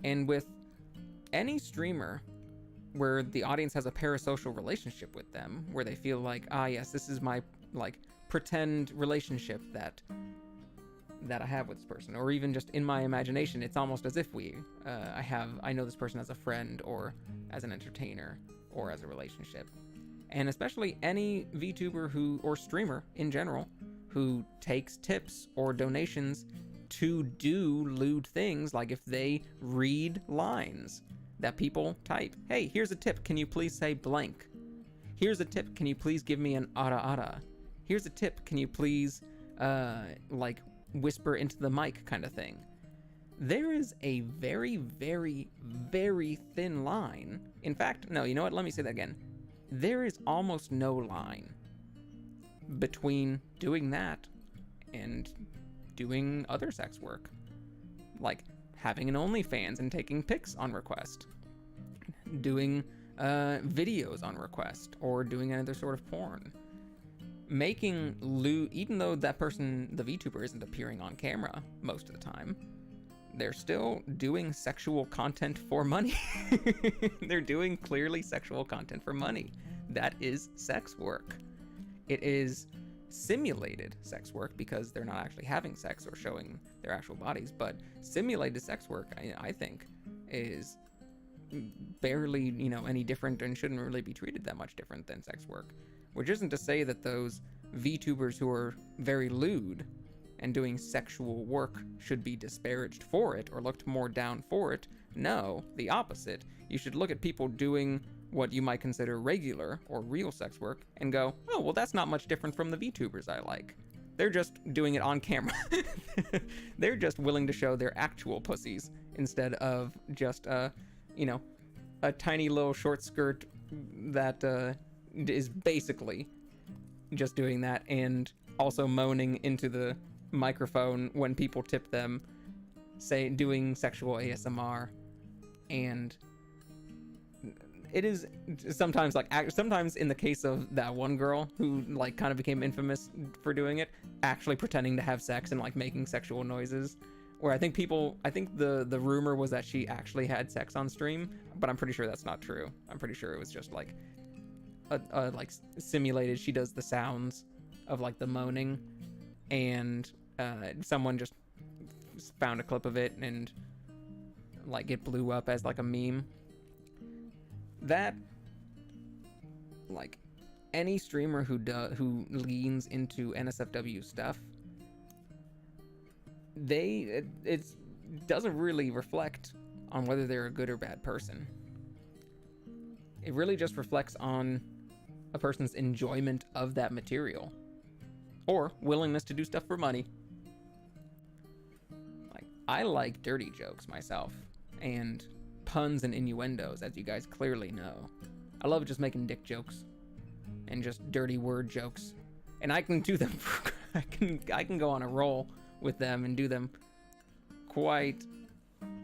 Speaker 1: And with any streamer where the audience has a parasocial relationship with them, where they feel like, yes, this is my like pretend relationship that I have with this person, or even just in my imagination, it's almost as if I know this person as a friend or as an entertainer or as a relationship. And especially any VTuber or streamer in general who takes tips or donations to do lewd things, like if they read lines that people type. Hey, here's a tip. Can you please say blank? Here's a tip. Can you please give me an ara? Here's a tip. Can you please, like, whisper into the mic kind of thing? There is a very, very, very thin line. In fact, no, you know what? Let me say that again. There is almost no line between doing that and doing other sex work. Like having an OnlyFans and taking pics on request, doing videos on request, or doing another sort of porn. Making lewd, even though that person, the VTuber, isn't appearing on camera most of the time, they're still doing sexual content for money. They're doing clearly sexual content for money. That is sex work. It is simulated sex work because they're not actually having sex or showing their actual bodies, but simulated sex work, I think, is barely, any different and shouldn't really be treated that much different than sex work. Which isn't to say that those VTubers who are very lewd and doing sexual work should be disparaged for it or looked more down for it. No, the opposite. You should look at people doing what you might consider regular or real sex work and go, oh, well, that's not much different from the VTubers I like. They're just doing it on camera. They're just willing to show their actual pussies instead of just, a tiny little short skirt that is basically just doing that and also moaning into the microphone when people tip them, doing sexual ASMR. And it is sometimes sometimes in the case of that one girl who kind of became infamous for doing it, actually pretending to have sex and making sexual noises, where I think the rumor was that she actually had sex on stream, but I'm pretty sure that's not true. I'm pretty sure it was just simulated. She does the sounds of the moaning, and someone just found a clip of it and it blew up as a meme. That any streamer who leans into NSFW stuff, it doesn't really reflect on whether they're a good or bad person. It really just reflects on a person's enjoyment of that material or willingness to do stuff for money. I like dirty jokes myself and puns and innuendos, as you guys clearly know. I love just making dick jokes and just dirty word jokes, and I can do them I can go on a roll with them and do them quite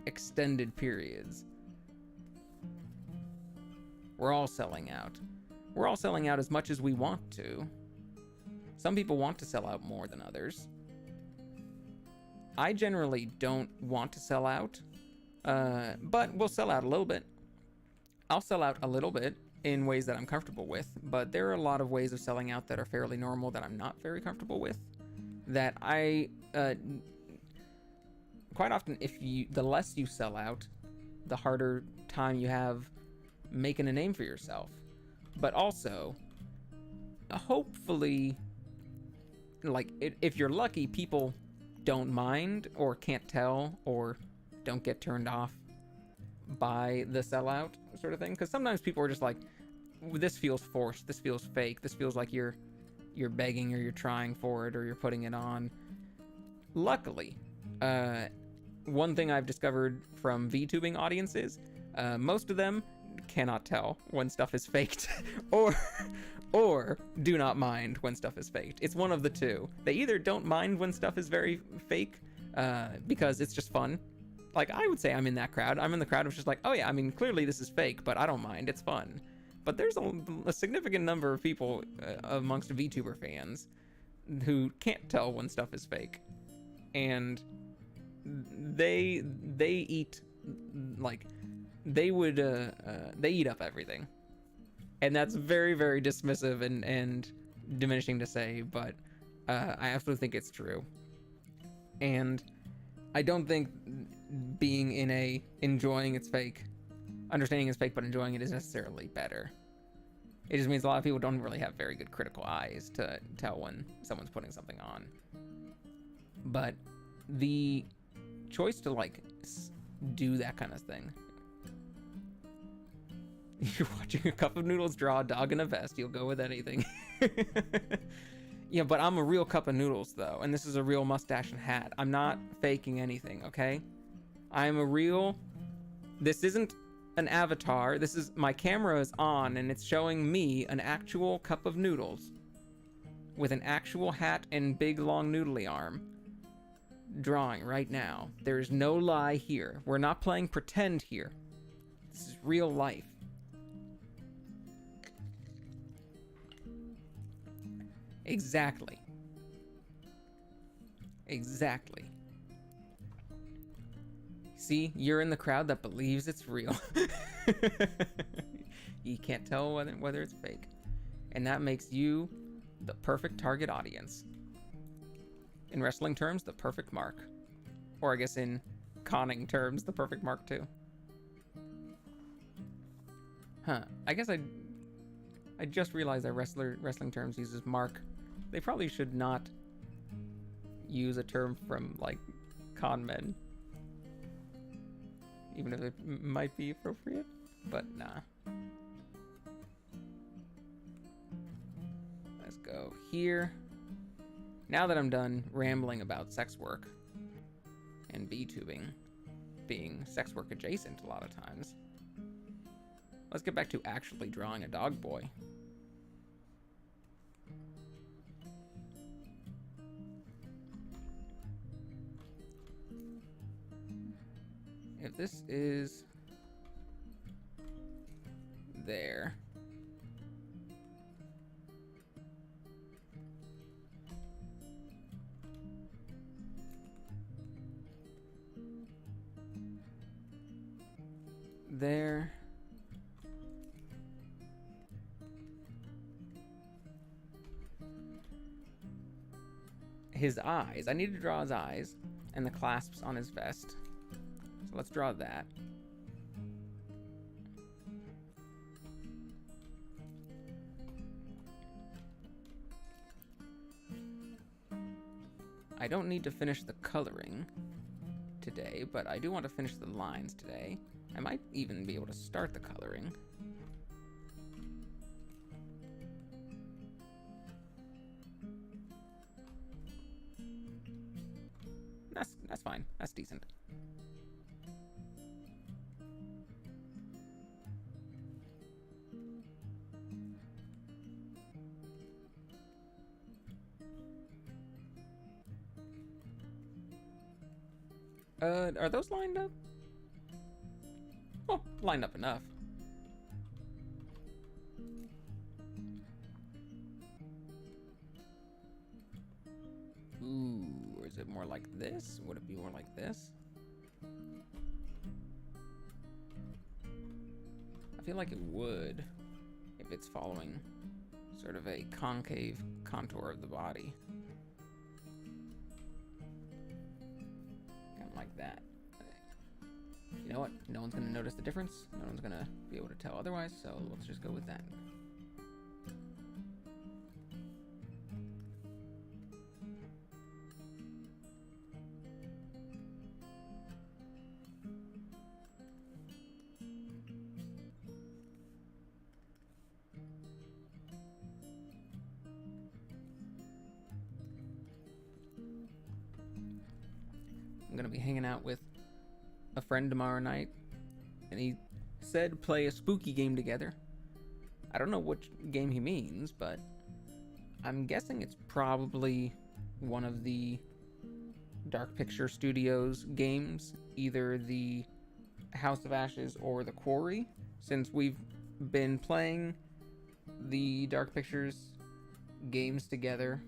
Speaker 1: extended periods. We're all selling out. We're all selling out as much as we want to. Some people want to sell out more than others. I generally don't want to sell out, but we'll sell out a little bit. I'll sell out a little bit in ways that I'm comfortable with, but there are a lot of ways of selling out that are fairly normal that I'm not very comfortable with. That quite often, the less you sell out, the harder time you have making a name for yourself. But also, hopefully, if you're lucky, people don't mind or can't tell or don't get turned off by the sellout sort of thing. Because sometimes people are just like, this feels forced, this feels fake, this feels like you're begging or you're trying for it or you're putting it on. Luckily, one thing I've discovered from VTubing audiences, most of them cannot tell when stuff is faked or do not mind when stuff is faked. It's one of the two. They either don't mind when stuff is very fake because it's just fun. I would say I'm in that crowd. I'm in the crowd of just oh yeah, clearly this is fake, but I don't mind. It's fun. but there's a significant number of people amongst VTuber fans who can't tell when stuff is fake, and they eat like they eat up everything, and that's very, very dismissive and diminishing to say, but I absolutely think it's true. And I don't think being in a enjoying it's fake, understanding it's fake but enjoying it is necessarily better. It just means a lot of people don't really have very good critical eyes to tell when someone's putting something on. But the choice to like do that kind of thing. You're watching a cup of noodles draw a dog in a vest, you'll go with anything. Yeah, but I'm a real cup of noodles though, and this is a real mustache and hat. I'm not faking anything, okay? I'm a real... This isn't an avatar. This is... My camera is on, and it's showing me an actual cup of noodles with an actual hat and big long noodly arm drawing right now. There's no lie here. We're not playing pretend here. This is real life. Exactly. Exactly. See, you're in the crowd that believes it's real. You can't tell whether it's fake. And that makes you the perfect target audience. In wrestling terms, the perfect mark. Or I guess in conning terms, the perfect mark too. Huh. I guess I just realized that wrestling terms uses mark. They probably should not use a term from, like, con men. Even if it might be appropriate, but nah. Let's go here. Now that I'm done rambling about sex work and VTubing being sex work adjacent a lot of times, let's get back to actually drawing a dog boy. If this is there, there, his eyes. I need to draw his eyes and the clasps on his vest. So let's draw that. I don't need to finish the coloring today, but I do want to finish the lines today. I might even be able to start the coloring. That's fine. That's decent. Are those lined up? Oh, lined up enough. Ooh, or is it more like this? Would it be more like this? I feel like it would, if it's following sort of a concave contour of the body. Like that. You know what? No one's gonna notice the difference. No one's gonna be able to tell otherwise, so let's just go with that. I'm gonna be hanging out with a friend tomorrow night, and he said play a spooky game together. I don't know which game he means, but I'm guessing it's probably one of the Dark Picture Studios games, either the House of Ashes or the Quarry, since we've been playing the Dark Pictures games together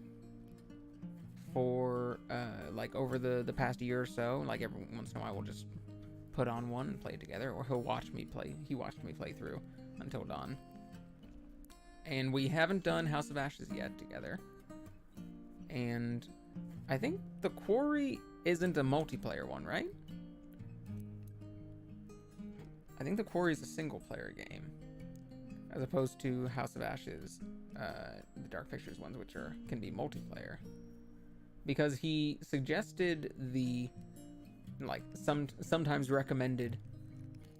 Speaker 1: for like over the past year or so. Like every once in a while we'll just put on one and play it together, or he'll watch me play. He watched me play through Until Dawn. And we haven't done House of Ashes yet together. And I think The Quarry isn't a multiplayer one, right? I think The Quarry is a single player game, as opposed to House of Ashes, the Dark Pictures ones, which can be multiplayer. Because he suggested the sometimes recommended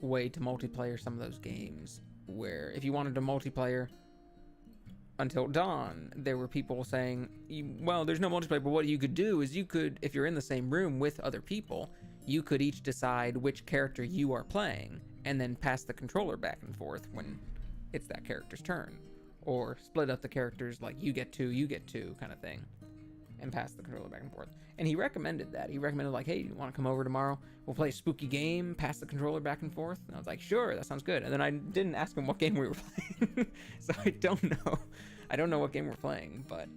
Speaker 1: way to multiplayer some of those games, where if you wanted to multiplayer Until Dawn, there were people saying, well, there's no multiplayer, but what you could do is you could, if you're in the same room with other people, you could each decide which character you are playing and then pass the controller back and forth when it's that character's turn, or split up the characters, like you get two kind of thing, and pass the controller back and forth. And he recommended that. He recommended, like, hey, you want to come over tomorrow? We'll play a spooky game, pass the controller back and forth. And I was like, sure, that sounds good. And then I didn't ask him what game we were playing. So I don't know. I don't know what game we're playing, but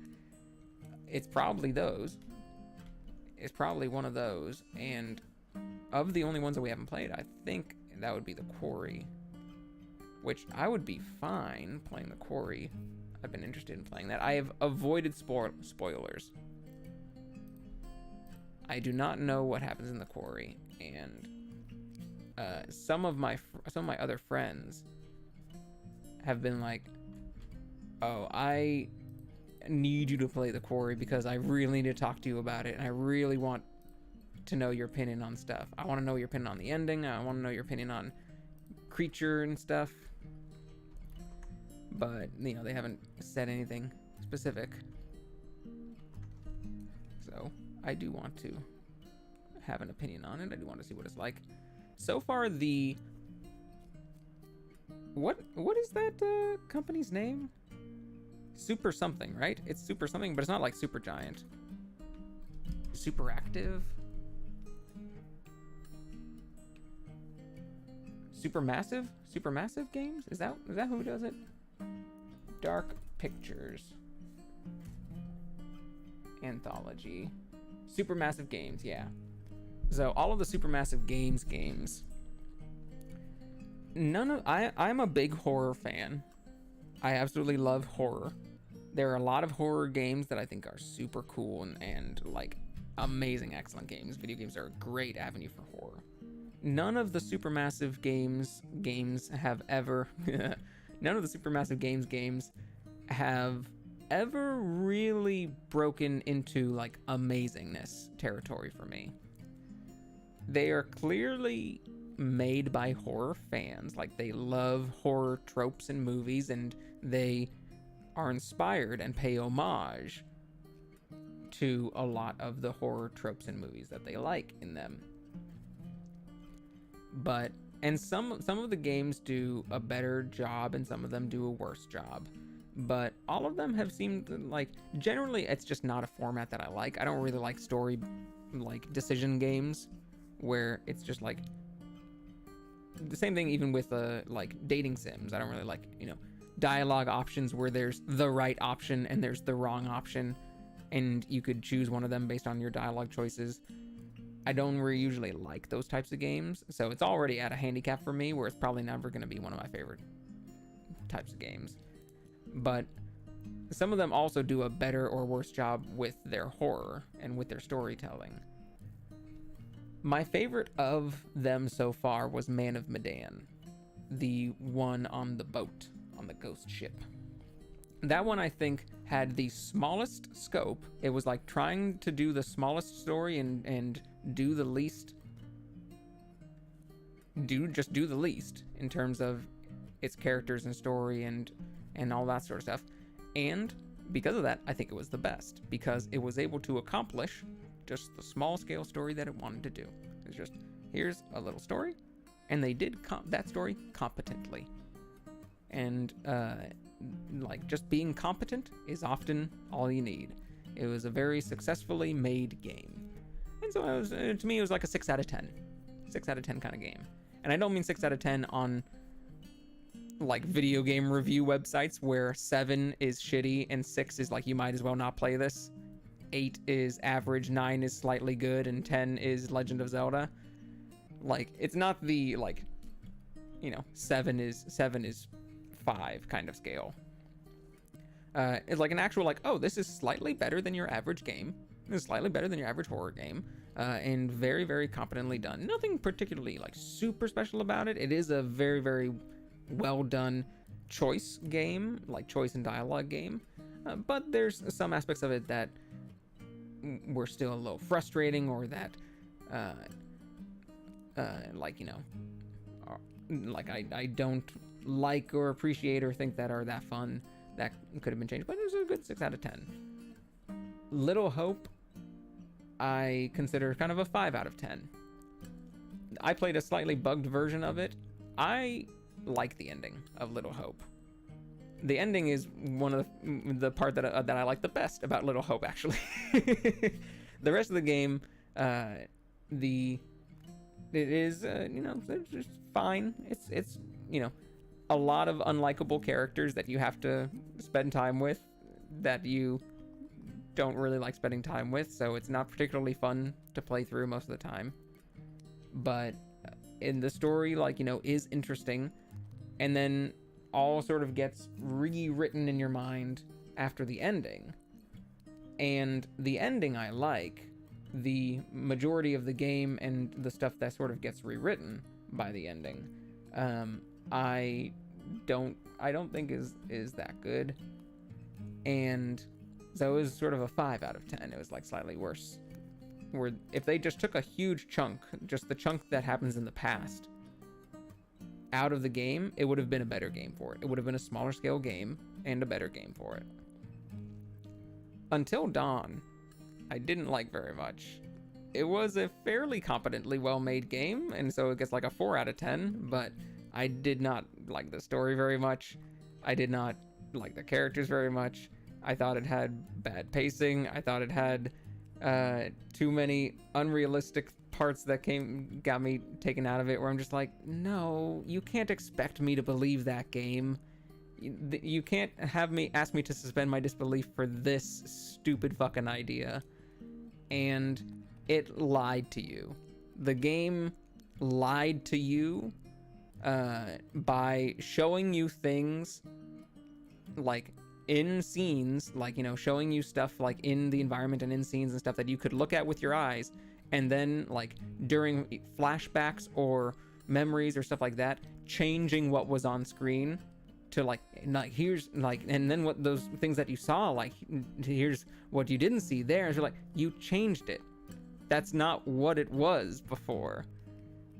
Speaker 1: it's probably those. It's probably one of those. And of the only ones that we haven't played, I think that would be The Quarry, which I would be fine playing The Quarry. I've been interested in playing that. I have avoided spoilers. I do not know what happens in The Quarry, and some of my other friends have been like, "Oh, I need you to play The Quarry because I really need to talk to you about it, and I really want to know your opinion on stuff. I want to know your opinion on the ending. I want to know your opinion on creature and stuff." But they haven't said anything specific, so I do want to have an opinion on it. I do want to see what it's like. So far, what is that company's name? Super something, right? It's Super something, but it's not like Super Giant. Super Active? Supermassive? Supermassive Games? Is that who does it? Dark Pictures Anthology. Supermassive Games, yeah. So all of the Supermassive Games, I'm a big horror fan. I absolutely love horror. There are a lot of horror games that I think are super cool and like amazing, excellent games. Video games are a great avenue for horror. None of the Supermassive games have ever none of the Supermassive games have ever really broken into like amazingness territory for me. They are clearly made by horror fans. Like, they love horror tropes in movies, and they are inspired and pay homage to a lot of the horror tropes in movies that they like in them. And some of the games do a better job, and some of them do a worse job. But all of them have seemed like, generally, it's just not a format that I like. I don't really like story, like, decision games, where it's just like the same thing even with like dating sims. I don't really like, dialogue options where there's the right option and there's the wrong option, and you could choose one of them based on your dialogue choices. I don't really usually like those types of games, so it's already at a handicap for me where it's probably never going to be one of my favorite types of games. But some of them also do a better or worse job with their horror and with their storytelling. My favorite of them so far was Man of Medan, the one on the boat, on the ghost ship. That one, I think, had the smallest scope. It was like trying to do the smallest story and do the least. Do the least in terms of its characters and story and all that sort of stuff. And because of that, I think it was the best, because it was able to accomplish just the small scale story that it wanted to do. It's just, here's a little story, and they did that story competently. And like, just being competent is often all you need. It was a very successfully made game, and so to me it was like a 6 out of 10 kind of game. And I don't mean 6 out of 10 on like video game review websites where 7 is shitty and 6 is like you might as well not play this. 8 is average, 9 is slightly good, and 10 is Legend of Zelda. Like, it's not the, like, you know, 7 is 5 kind of scale. It's like an actual, like, oh, this is slightly better than your average game. This is slightly better than your average horror game. And very, very competently done. Nothing particularly, like, super special about it. It is a very, very well done choice game, like choice and dialogue game. But there's some aspects of it that were still a little frustrating, or that, like, you know, like I don't like or appreciate or think that are that fun. That could have been changed, but it was a good 6 out of 10. Little Hope, I consider kind of a 5 out of 10. I played a slightly bugged version of it. I like the ending of Little Hope. The ending is one of the part that I like the best about Little Hope, actually. The rest of the game, it is, you know, it's just fine. It's you know, a lot of unlikable characters that you have to spend time with that you don't really like spending time with, so it's not particularly fun to play through most of the time. But in the story, like, you know, is interesting, and then all sort of gets rewritten in your mind after the ending. And the ending I like. The majority of the game and the stuff that sort of gets rewritten by the ending, I don't think is that good. And so it was sort of a 5 out of 10. It was like slightly worse. Where if they just took a huge chunk, just the chunk that happens in the past, out of the game, it would have been a better game for it. It would have been a smaller scale game and a better game for it. Until Dawn, I didn't like very much. It was a fairly competently well-made game, and so it gets like a 4 out of 10, but I did not like the story very much. I did not like the characters very much. I thought it had bad pacing. I thought it had too many unrealistic parts that got me taken out of it, where I'm just like, no, you can't expect me to believe that game. You can't ask me to suspend my disbelief for this stupid fucking idea. And it lied to you. The game lied to you by showing you things like in scenes, like, you know, showing you stuff like in the environment and in scenes and stuff that you could look at with your eyes, and then like during flashbacks or memories or stuff like that, changing what was on screen to like here's like, and then what those things that you saw, like here's what you didn't see there, and you're like, you changed it. That's not what it was before.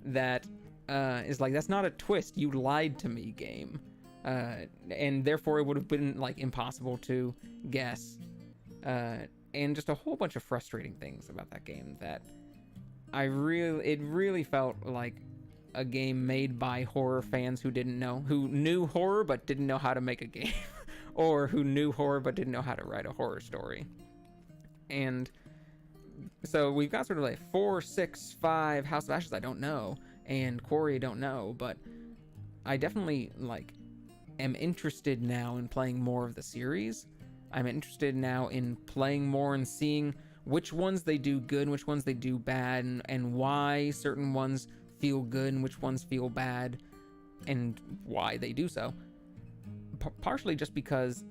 Speaker 1: That is like, that's not a twist. You lied to me, game. And therefore it would have been like impossible to guess. And just a whole bunch of frustrating things about that game that it really felt like a game made by horror fans who knew horror but didn't know how to make a game, or who knew horror but didn't know how to write a horror story. And so we've got sort of like 4, 6, 5 House of Ashes I don't know, and Quarry I don't know, but I definitely like am interested now in playing more of the series. I'm interested now in playing more and seeing which ones they do good and which ones they do bad, and why certain ones feel good and which ones feel bad, and why they do so. Partially just because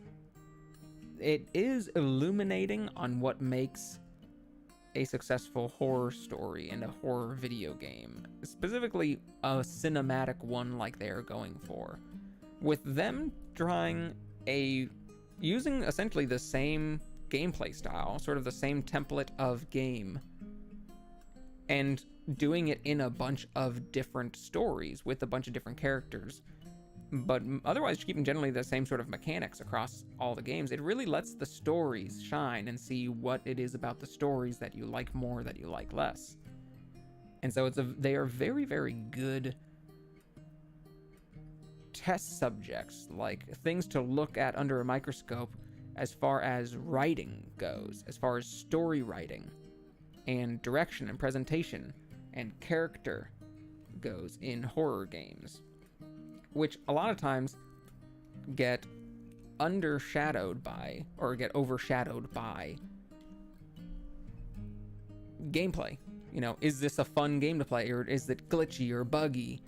Speaker 1: it is illuminating on what makes a successful horror story and a horror video game, specifically a cinematic one like they're going for. With them using essentially the same gameplay style, sort of the same template of game, and doing it in a bunch of different stories with a bunch of different characters, but otherwise keeping generally the same sort of mechanics across all the games, it really lets the stories shine and see what it is about the stories that you like more, that you like less. And so they are very, very good test subjects, like things to look at under a microscope as far as writing goes, as far as story writing and direction and presentation and character goes in horror games. which a lot of times get undershadowed by, or get overshadowed by, gameplay. You know, is this a fun game to play, or is it glitchy or buggy?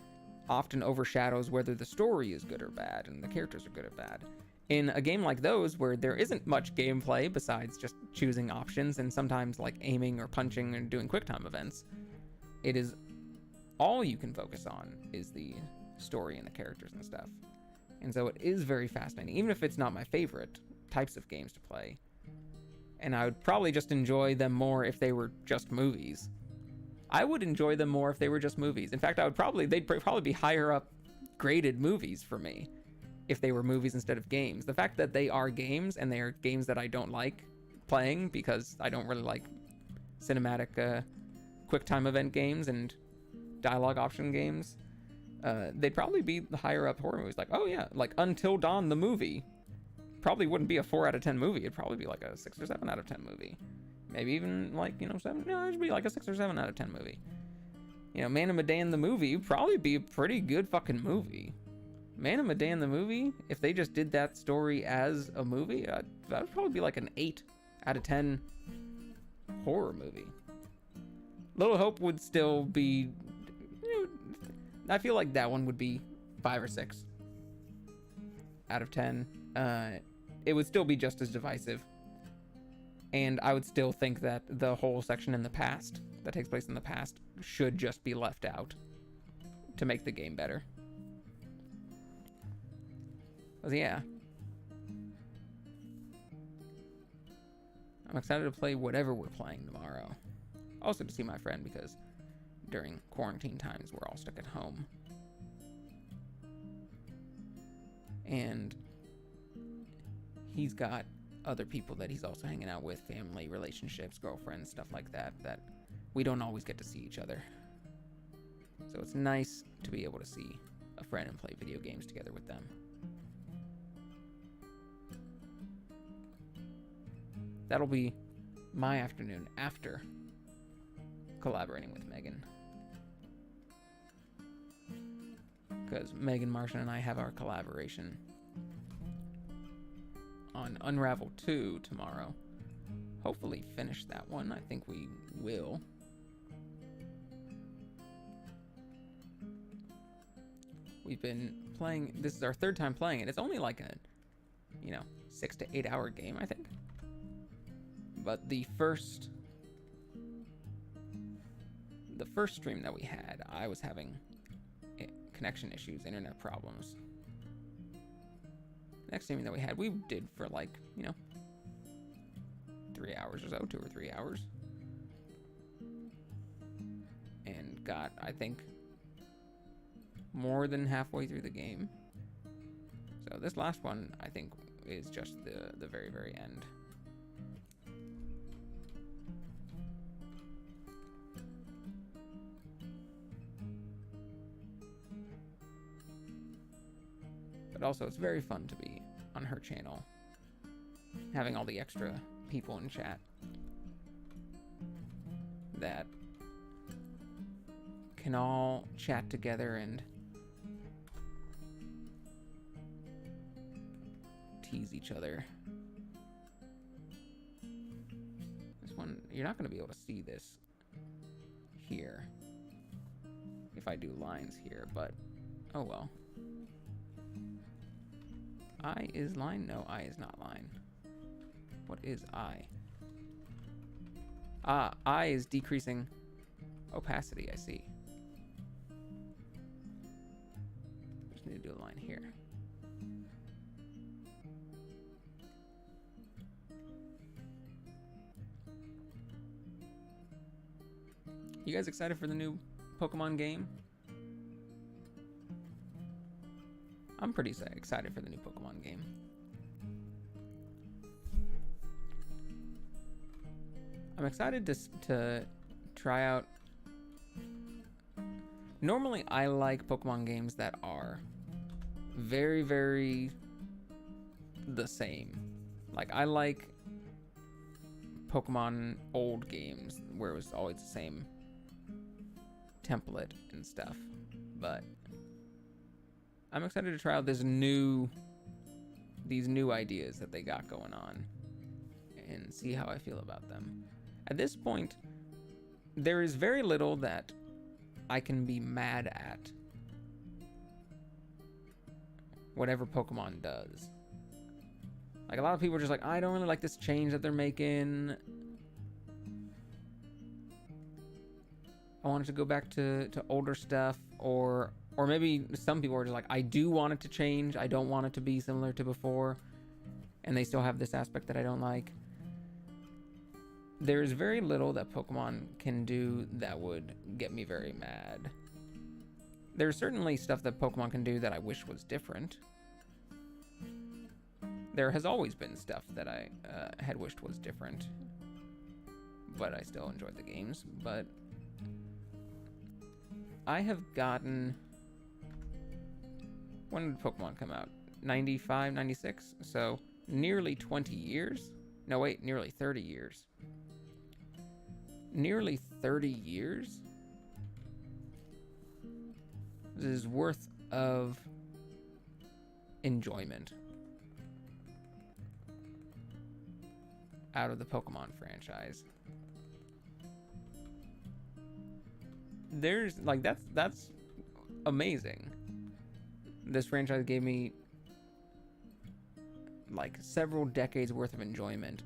Speaker 1: Often overshadows whether the story is good or bad and the characters are good or bad. In a game like those, where there isn't much gameplay besides just choosing options and sometimes like aiming or punching and doing QuickTime events, it is all you can focus on is the story and the characters and stuff. And so it is very fascinating, even if it's not my favorite types of games to play. And I would probably just enjoy them more if they were just movies. I would enjoy them more if they were just movies. In fact, they'd probably be higher up graded movies for me if they were movies instead of games. The fact that they are games, and they are games that I don't like playing because I don't really like cinematic QuickTime event games and dialogue option games, they'd probably be the higher up horror movies. Like, oh yeah, like Until Dawn the movie probably wouldn't be a 4 out of 10 movie. It'd probably be like a 6 or 7 out of 10 movie. Maybe even like, 7. No, it'd be like a 6 or 7 out of 10 movie. Man of Medan the movie would probably be a pretty good fucking movie. Man of Medan the movie, if they just did that story as a movie, that would probably be like an 8 out of 10 horror movie. Little Hope would still be, I feel like that one would be 5 or 6 out of 10. It would still be just as divisive. And I would still think that the whole section in the past, that takes place in the past, should just be left out to make the game better. But yeah. I'm excited to play whatever we're playing tomorrow. Also to see my friend, because during quarantine times, we're all stuck at home. And he's got other people that he's also hanging out with, family, relationships, girlfriends, stuff like that, that we don't always get to see each other. So it's nice to be able to see a friend and play video games together with them. That'll be my afternoon after collaborating with Megan. Because Megan, Martian, and I have our collaboration on Unravel 2 tomorrow. Hopefully finish that one. I think we will. We've been playing, this is our 3rd time playing it. It's only like a, 6 to 8 hour game, I think. But the first stream that we had, I was having connection issues, internet problems. Next stream that we had, we did for like, 3 hours or so, 2 or 3 hours. And got, I think, more than halfway through the game. So this last one, I think, is just the very, very end. But also, it's very fun to be on her channel, having all the extra people in chat that can all chat together and tease each other. This one, you're not going to be able to see this here if I do lines here, but oh well. I is line? No, I is not line. What is I? Ah, I is decreasing opacity, I see. Just need to do a line here. You guys excited for the new Pokemon game? I'm pretty excited for the new Pokemon game. I'm excited to try out. Normally, I like Pokemon games that are very, very the same. Like, I like Pokemon old games where it was always the same template and stuff. But I'm excited to try out these new ideas that they got going on and see how I feel about them. At this point, there is very little that I can be mad at whatever Pokemon does. Like, a lot of people are just like, I don't really like this change that they're making. I want it to go back to older stuff, or maybe some people are just like, I do want it to change. I don't want it to be similar to before. And they still have this aspect that I don't like. There's very little that Pokemon can do that would get me very mad. There's certainly stuff that Pokemon can do that I wish was different. There has always been stuff that I had wished was different, but I still enjoyed the games. But I have gotten... When did Pokemon come out? 95, 96? So nearly 20 years? No, wait, nearly 30 years. Nearly 30 years? This is worth of enjoyment out of the Pokemon franchise. There's like that's amazing. This franchise gave me like several decades worth of enjoyment.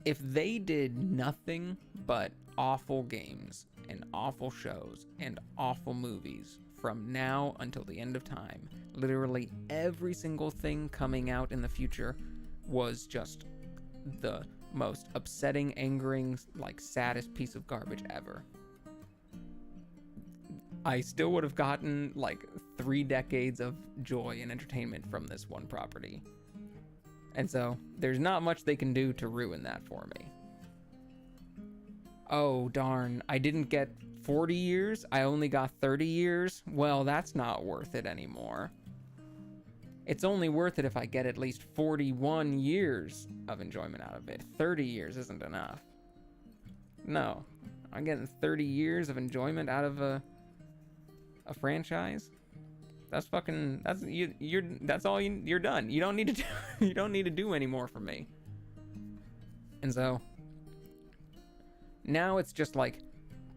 Speaker 1: If they did nothing but awful games and awful shows and awful movies from now until the end of time, literally every single thing coming out in the future was just the most upsetting, angering, like saddest piece of garbage ever, I still would have gotten like 3 decades of joy and entertainment from this one property. And so there's not much they can do to ruin that for me. Oh, darn. I didn't get 40 years. I only got 30 years. Well, that's not worth it anymore. It's only worth it if I get at least 41 years of enjoyment out of it. 30 years isn't enough. No. I'm getting 30 years of enjoyment out of a franchise. That's fucking, that's you're done. You don't need to do, you don't need to do any more for me. And so now it's just like,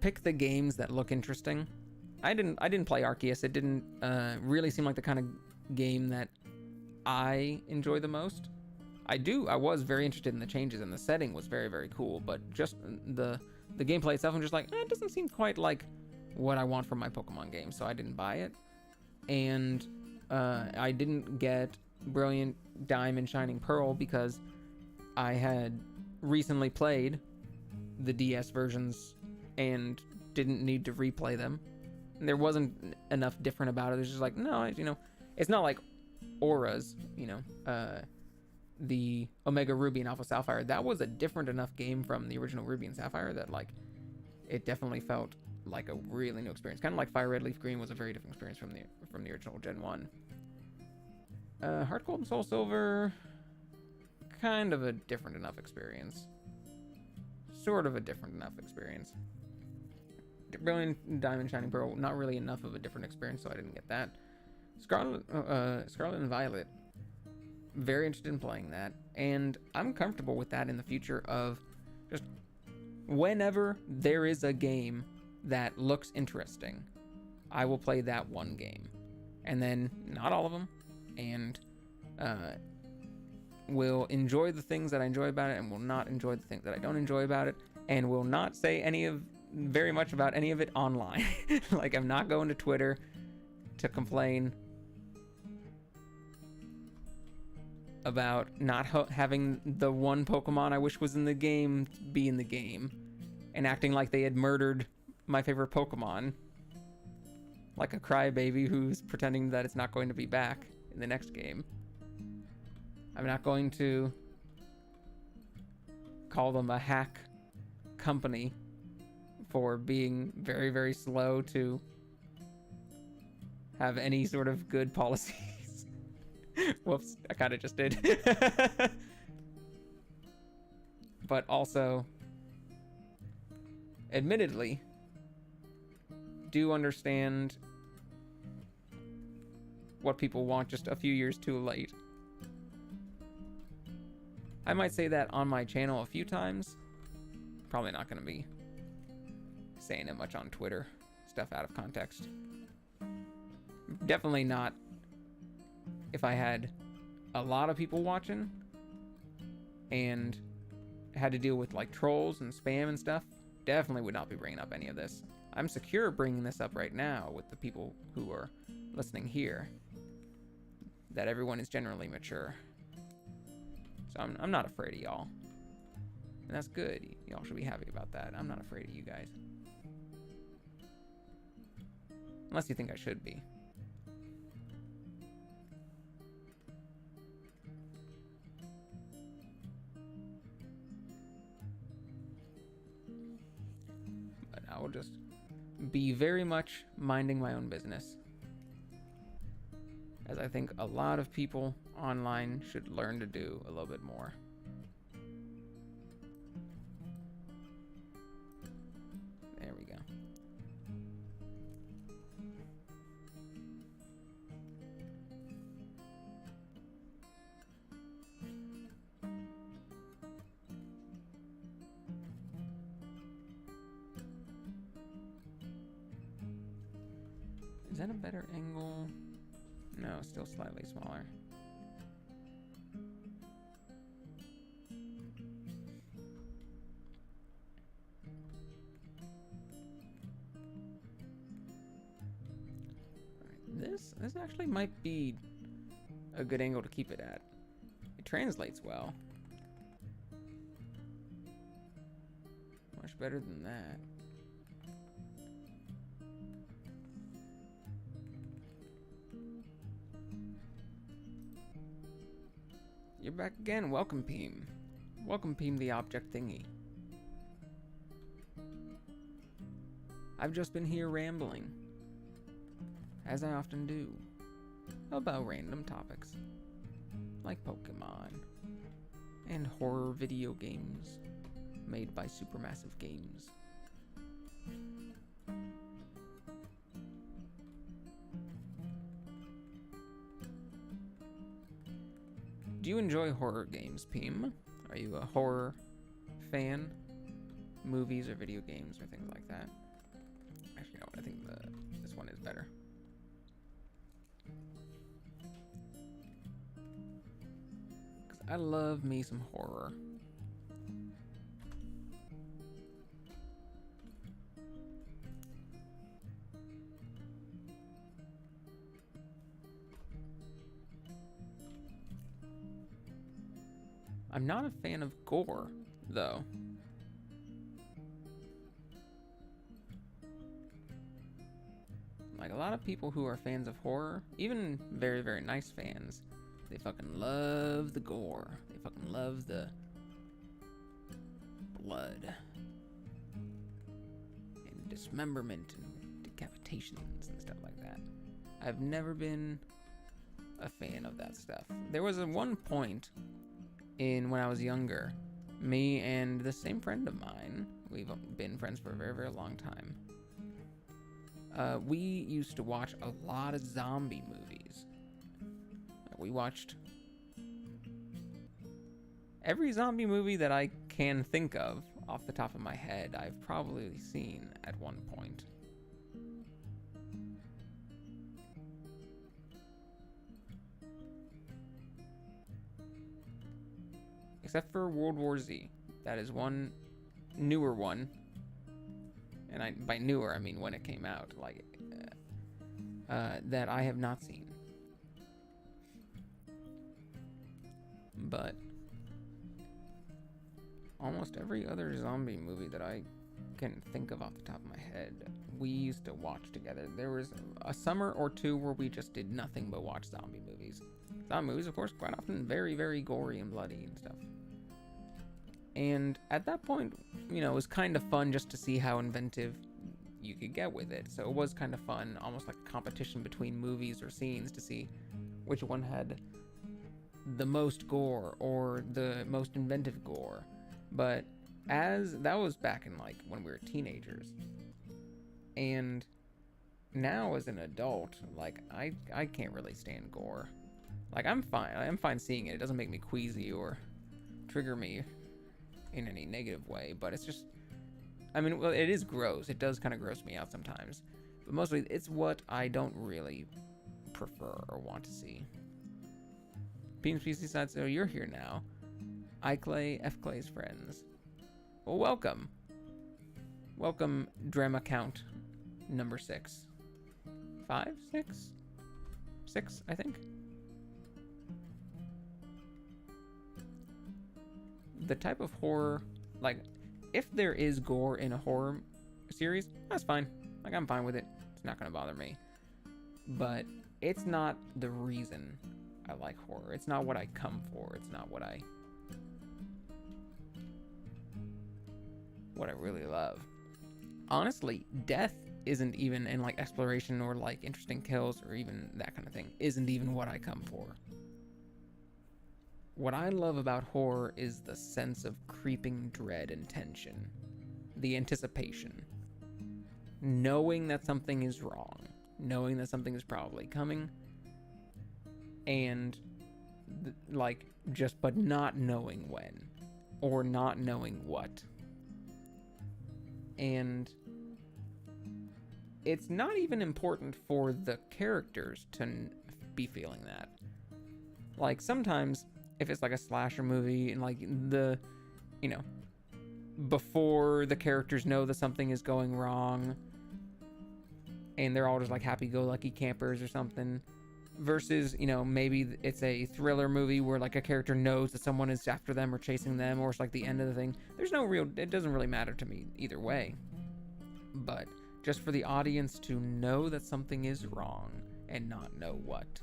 Speaker 1: pick the games that look interesting. I didn't play Arceus. It didn't really seem like the kind of game that I enjoy the most. I was very interested in the changes, and the setting was very, very cool, but just the gameplay itself, I'm just like, it doesn't seem quite like what I want from my Pokemon game, so I didn't buy it. And I didn't get Brilliant Diamond Shining Pearl because I had recently played the DS versions and didn't need to replay them. And there wasn't enough different about it. It's just like, no, it's not like Aura's, the Omega Ruby and Alpha Sapphire. That was a different enough game from the original Ruby and Sapphire that, like, it definitely felt like a really new experience. Kind of like Fire Red Leaf Green was a very different experience from the original Gen 1. Heart Gold and Soul Silver, kind of a different enough experience. Sort of a different enough experience. Brilliant Diamond Shining Pearl, not really enough of a different experience, so I didn't get that. Scarlet and Violet, very interested in playing that, and I'm comfortable with that in the future of just whenever there is a game that looks interesting, I will play that one game, and then not all of them, and will enjoy the things that I enjoy about it and will not enjoy the things that I don't enjoy about it, and will not say very much about any of it online. Like, I'm not going to Twitter to complain about not having the one Pokemon I wish was in the game be in the game, and acting like they had murdered my favorite Pokemon, like a crybaby who's pretending that it's not going to be back in the next game. I'm not going to call them a hack company for being very, very slow to have any sort of good policies. Whoops, I kind of just did. But also, admittedly, do understand what people want just a few years too late. I might say that on my channel a few times. Probably not going to be saying it much on Twitter. Stuff out of context. Definitely not if I had a lot of people watching and had to deal with like trolls and spam and stuff. Definitely would not be bringing up any of this. I'm secure bringing this up right now with the people who are listening here. That everyone is generally mature. So I'm not afraid of y'all. And that's good. Y'all should be happy about that. I'm not afraid of you guys. Unless you think I should be. But I will just be very much minding my own business. As I think a lot of people online should learn to do a little bit more. There we go. Is that a better angle? No, still slightly smaller. This actually might be a good angle to keep it at. It translates well. Much better than that. You're back again. Welcome, Peem. Welcome, Peem, the object thingy. I've just been here rambling, as I often do, about random topics, like Pokemon, and horror video games made by Supermassive Games. Do you enjoy horror games, Peem? Are you a horror fan? Movies or video games or things like that? Actually, you know what? I think this one is better. Because I love me some horror. I'm not a fan of gore, though. Like, a lot of people who are fans of horror, even very, very nice fans, they fucking love the gore. They fucking love the blood and dismemberment and decapitations and stuff like that. I've never been a fan of that stuff. There was one point when I was younger, me and the same friend of mine, we've been friends for a very, very long time. We used to watch a lot of zombie movies. We watched every zombie movie that I can think of off the top of my head. I've probably seen at one point. Except for World War Z. That is one newer one. And by newer, I mean when it came out. Like, that I have not seen. But almost every other zombie movie that I can think of off the top of my head, we used to watch together. There was a summer or two where we just did nothing but watch zombie movies. Zombie movies, of course, quite often very, very gory and bloody and stuff. And at that point, you know, it was kind of fun just to see how inventive you could get with it. So it was kind of fun, almost like a competition between movies or scenes to see which one had the most gore or the most inventive gore. But that was back in like when we were teenagers. And now as an adult, like, I can't really stand gore. Like, I'm fine seeing it. It doesn't make me queasy or trigger me in any negative way, but it's just, I mean, well, it is gross. It does kind of gross me out sometimes, but mostly it's what I don't really prefer or want to see. Beam Species side, so you're here now. iClay, F-Clay's friends. Well, welcome. Welcome, Drama Count number 6. 5? 6? 6, I think. The type of horror, like, if there is gore in a horror series, that's fine. Like, I'm fine with it. It's not gonna bother me. But it's not the reason I like horror. It's not what I come for. It's not what I really love. Honestly, death isn't even, in like exploration or like interesting kills or even that kind of thing, isn't even what I come for. What I love about horror is the sense of creeping dread and tension, the anticipation, knowing that something is wrong, knowing that something is probably coming, and like just but not knowing when or not knowing what. And it's not even important for the characters to be feeling that. Like, sometimes if it's like a slasher movie and like the, you know, before the characters know that something is going wrong and they're all just like happy-go-lucky campers or something, versus, you know, maybe it's a thriller movie where like a character knows that someone is after them or chasing them, or it's like the end of the thing. There's no real, it doesn't really matter to me either way. But just for the audience to know that something is wrong and not know what,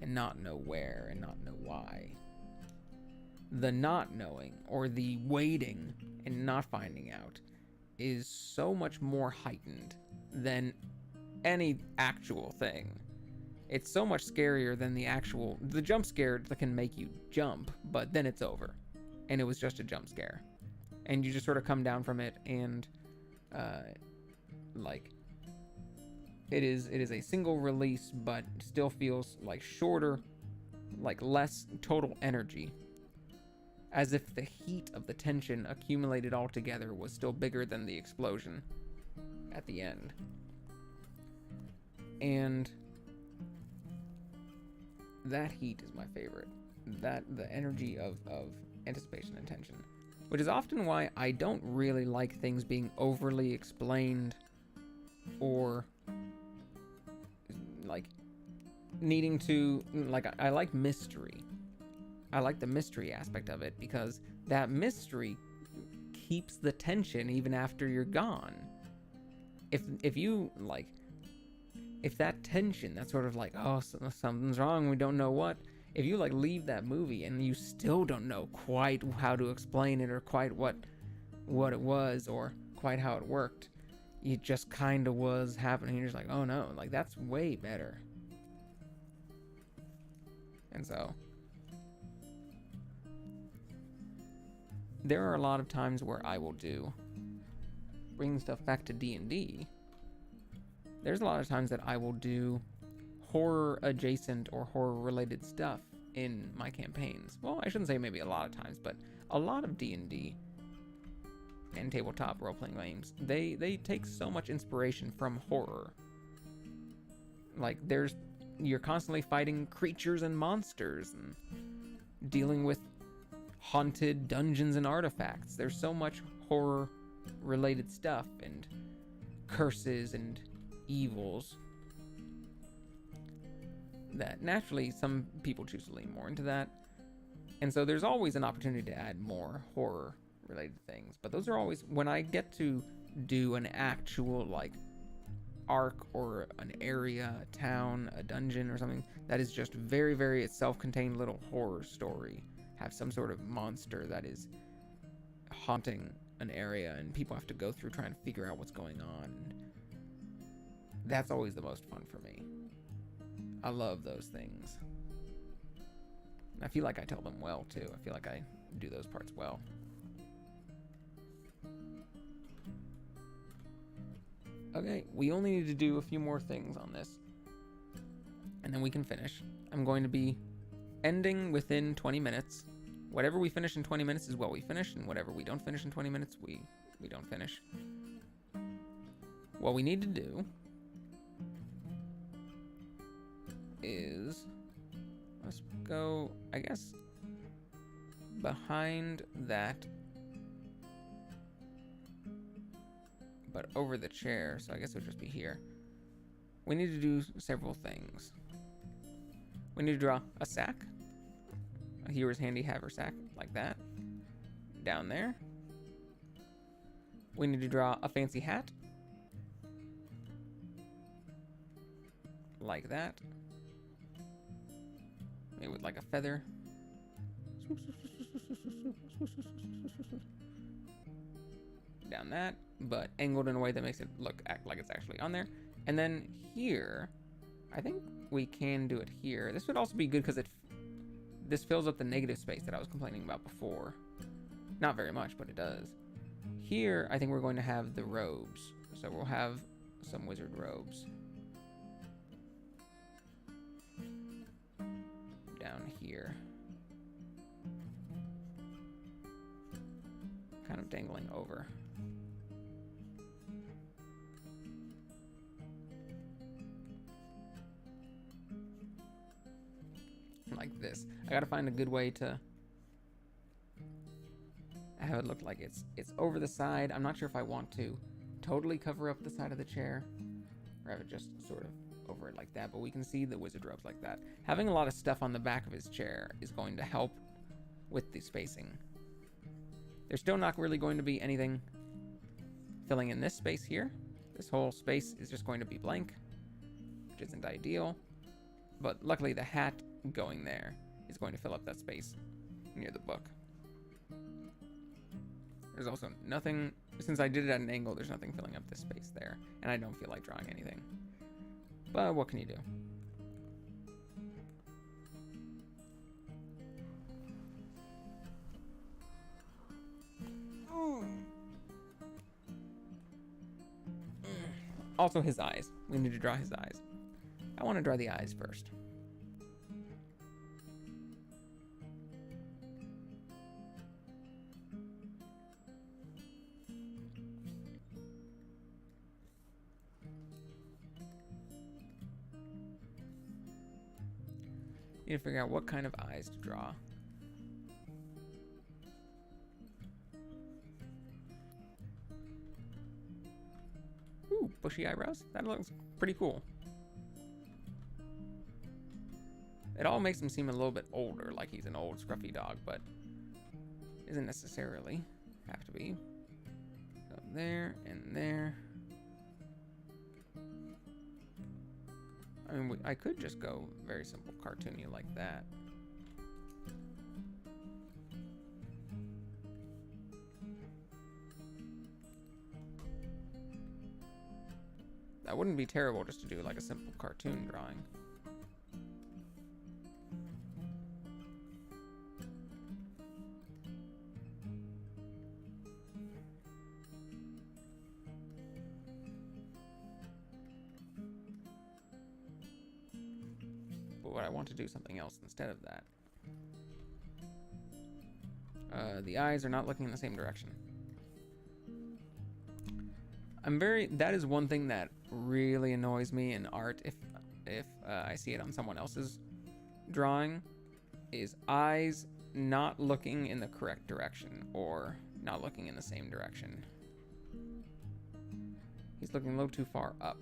Speaker 1: and not know where, and not know why. The not knowing or the waiting and not finding out is so much more heightened than any actual thing. It's so much scarier than the jump scare that can make you jump, but then it's over. And it was just a jump scare. And you just sort of come down from it, and like, it is a single release, but still feels like shorter, like less total energy. As if the heat of the tension accumulated all together was still bigger than the explosion at the end. And that heat is my favorite. That the energy of anticipation and tension. Which is often why I don't really like things being overly explained or like needing to, like, I like mystery. I like the mystery aspect of it because that mystery keeps the tension even after you're gone. If you like, if that tension, that sort of like, oh, something's wrong, we don't know what, if you like leave that movie and you still don't know quite how to explain it or quite what it was or quite how it worked, it just kind of was happening, you're just like, oh no, like that's way better. And so there are a lot of times where I will do, bringing stuff back to D&D, there's a lot of times that I will do horror adjacent or horror related stuff in my campaigns. Well, I shouldn't say maybe a lot of times, but a lot of D&D and tabletop role-playing games, they take so much inspiration from horror. Like, you're constantly fighting creatures and monsters and dealing with haunted dungeons and artifacts. There's so much horror related stuff and curses and evils that naturally some people choose to lean more into that. And so there's always an opportunity to add more horror related things. But those are always, when I get to do an actual like arc or an area, a town, a dungeon or something that is just very, very self-contained little horror story, have some sort of monster that is haunting an area and people have to go through trying to figure out what's going on. That's always the most fun for me. I love those things. And I feel like I tell them well too. I feel like I do those parts well. Okay, we only need to do a few more things on this, and then we can finish. I'm going to be ending within 20 minutes. Whatever we finish in 20 minutes is what we finish, and whatever we don't finish in 20 minutes, we don't finish. What we need to do is, let's go, I guess, behind that, but over the chair, so I guess it would just be here. We need to do several things. We need to draw a sack, a here's handy haver sack, like that, down there. We need to draw a fancy hat, like that, maybe with like a feather. Down that, but angled in a way that makes it act like it's actually on there. And then here, I think we can do it here. This would also be good because this fills up the negative space that I was complaining about before. Not very much, but it does. Here, I think we're going to have the robes. So we'll have some wizard robes. Down here. Kind of dangling over. Like this. I gotta find a good way to have it look like it's over the side. I'm not sure if I want to totally cover up the side of the chair or have it just sort of over it like that, but we can see the wizard robes like that. Having a lot of stuff on the back of his chair is going to help with the spacing. There's still not really going to be anything filling in this space here. This whole space is just going to be blank, which isn't ideal, but luckily the hat going there is going to fill up that space near the book. There's also nothing, since I did it at an angle, there's nothing filling up this space there, and I don't feel like drawing anything. But what can you do? Also his eyes. We need to draw his eyes. I want to draw the eyes first. Need to figure out what kind of eyes to draw. Ooh, bushy eyebrows? That looks pretty cool. It all makes him seem a little bit older, like he's an old scruffy dog, but isn't necessarily have to be. So there and there. I mean, I could just go very simple cartoony like that. That wouldn't be terrible just to do like a simple cartoon drawing. But I want to do something else instead of that. The eyes are not looking in the same direction. That is one thing that really annoys me in art if I see it on someone else's drawing, is eyes not looking in the correct direction or not looking in the same direction. He's looking a little too far up.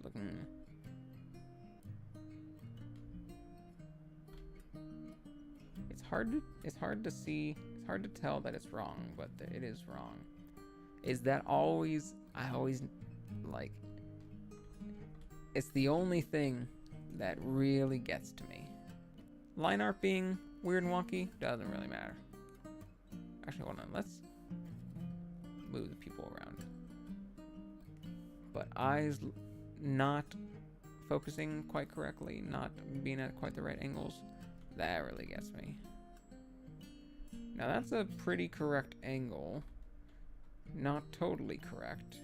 Speaker 1: Looking... It's hard to see, it's hard to tell that it's wrong, but it is wrong. Is that always, I always, like, it's the only thing that really gets to me. Line art being weird and wonky doesn't really matter. Actually, hold on, let's move the people around. But eyes not focusing quite correctly, not being at quite the right angles, that really gets me. Now that's a pretty correct angle. Not totally correct.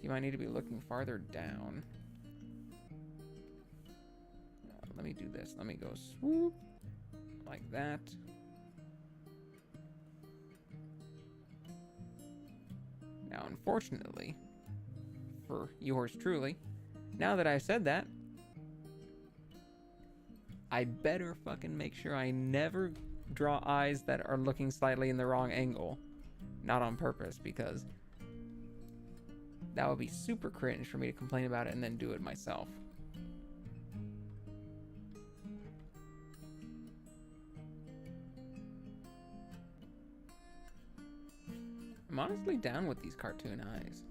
Speaker 1: You might need to be looking farther down. Let me do this. Let me go swoop like that. Now, unfortunately, for yours truly, now that I've said that, I better fucking make sure I never draw eyes that are looking slightly in the wrong angle. Not on purpose, because that would be super cringe for me to complain about it and then do it myself. I'm honestly down with these cartoon eyes.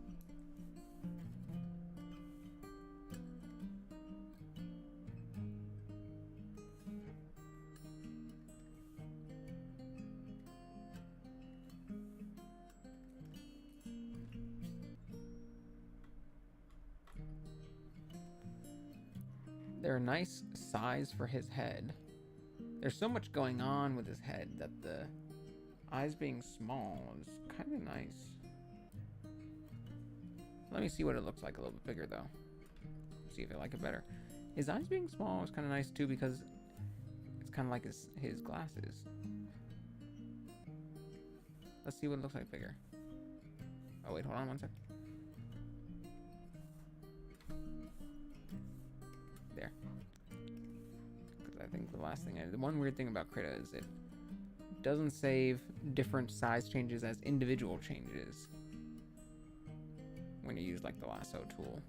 Speaker 1: They're a nice size for his head. There's so much going on with his head that the eyes being small is kind of nice. Let me see what it looks like a little bit bigger, though. See if I like it better. His eyes being small is kind of nice, too, because it's kind of like his glasses. Let's see what it looks like bigger. Oh, wait, hold on one sec. There. Because I think the last thing the one weird thing about Krita is it doesn't save different size changes as individual changes when you use like the lasso tool.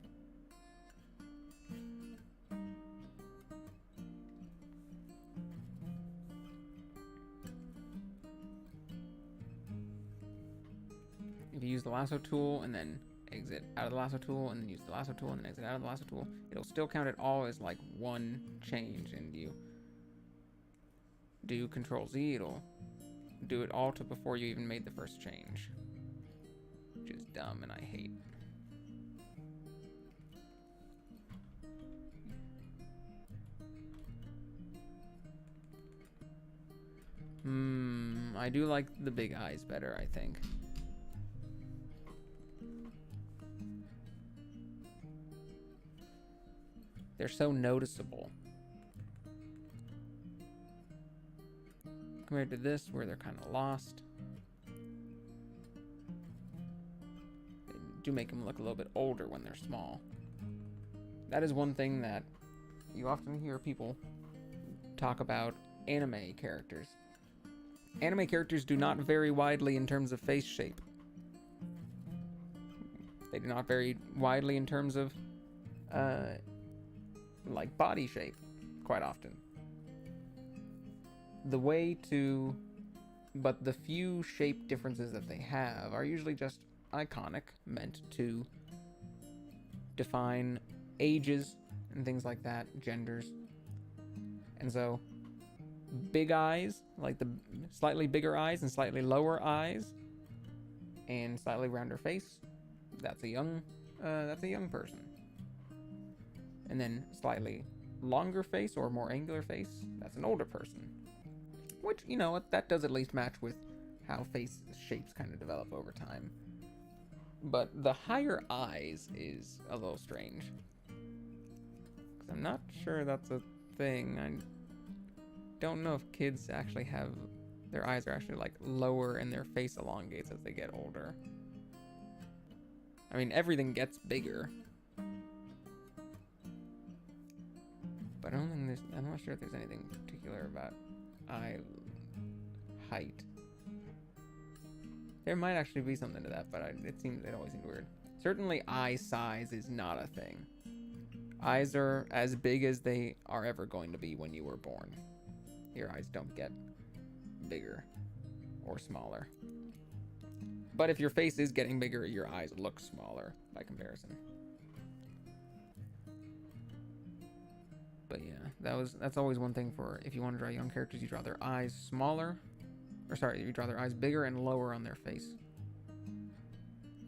Speaker 1: If you use the lasso tool and then exit out of the lasso tool and then use the lasso tool and then exit out of the lasso tool, it'll still count it all as like one change, and you do Control Z, it'll do it all to before you even made the first change, which is dumb and I hate. I do like the big eyes better, I think. They're so noticeable compared to this, where they're kind of lost. They do make them look a little bit older when they're small. That is one thing that you often hear people talk about anime characters. Anime characters do not vary widely in terms of face shape. They do not vary widely in terms of like body shape, quite often. But the few shape differences that they have are usually just iconic, meant to define ages and things like that, genders. And so, big eyes, like the slightly bigger eyes and slightly lower eyes, and slightly rounder face, that's a young person. And then slightly longer face or more angular face, that's an older person. Which, you know, that does at least match with how face shapes kind of develop over time. But the higher eyes is a little strange, because I'm not sure that's a thing. I don't know if kids actually have, their eyes are actually like lower and their face elongates as they get older. I mean, everything gets bigger, but I'm not sure if there's anything particular about eye height. There might actually be something to that, but it always seemed weird. Certainly eye size is not a thing. Eyes are as big as they are ever going to be when you were born. Your eyes don't get bigger or smaller. But if your face is getting bigger, your eyes look smaller by comparison. But yeah, that's always one thing for, if you want to draw young characters, you draw their eyes smaller. Or sorry, you draw their eyes bigger and lower on their face.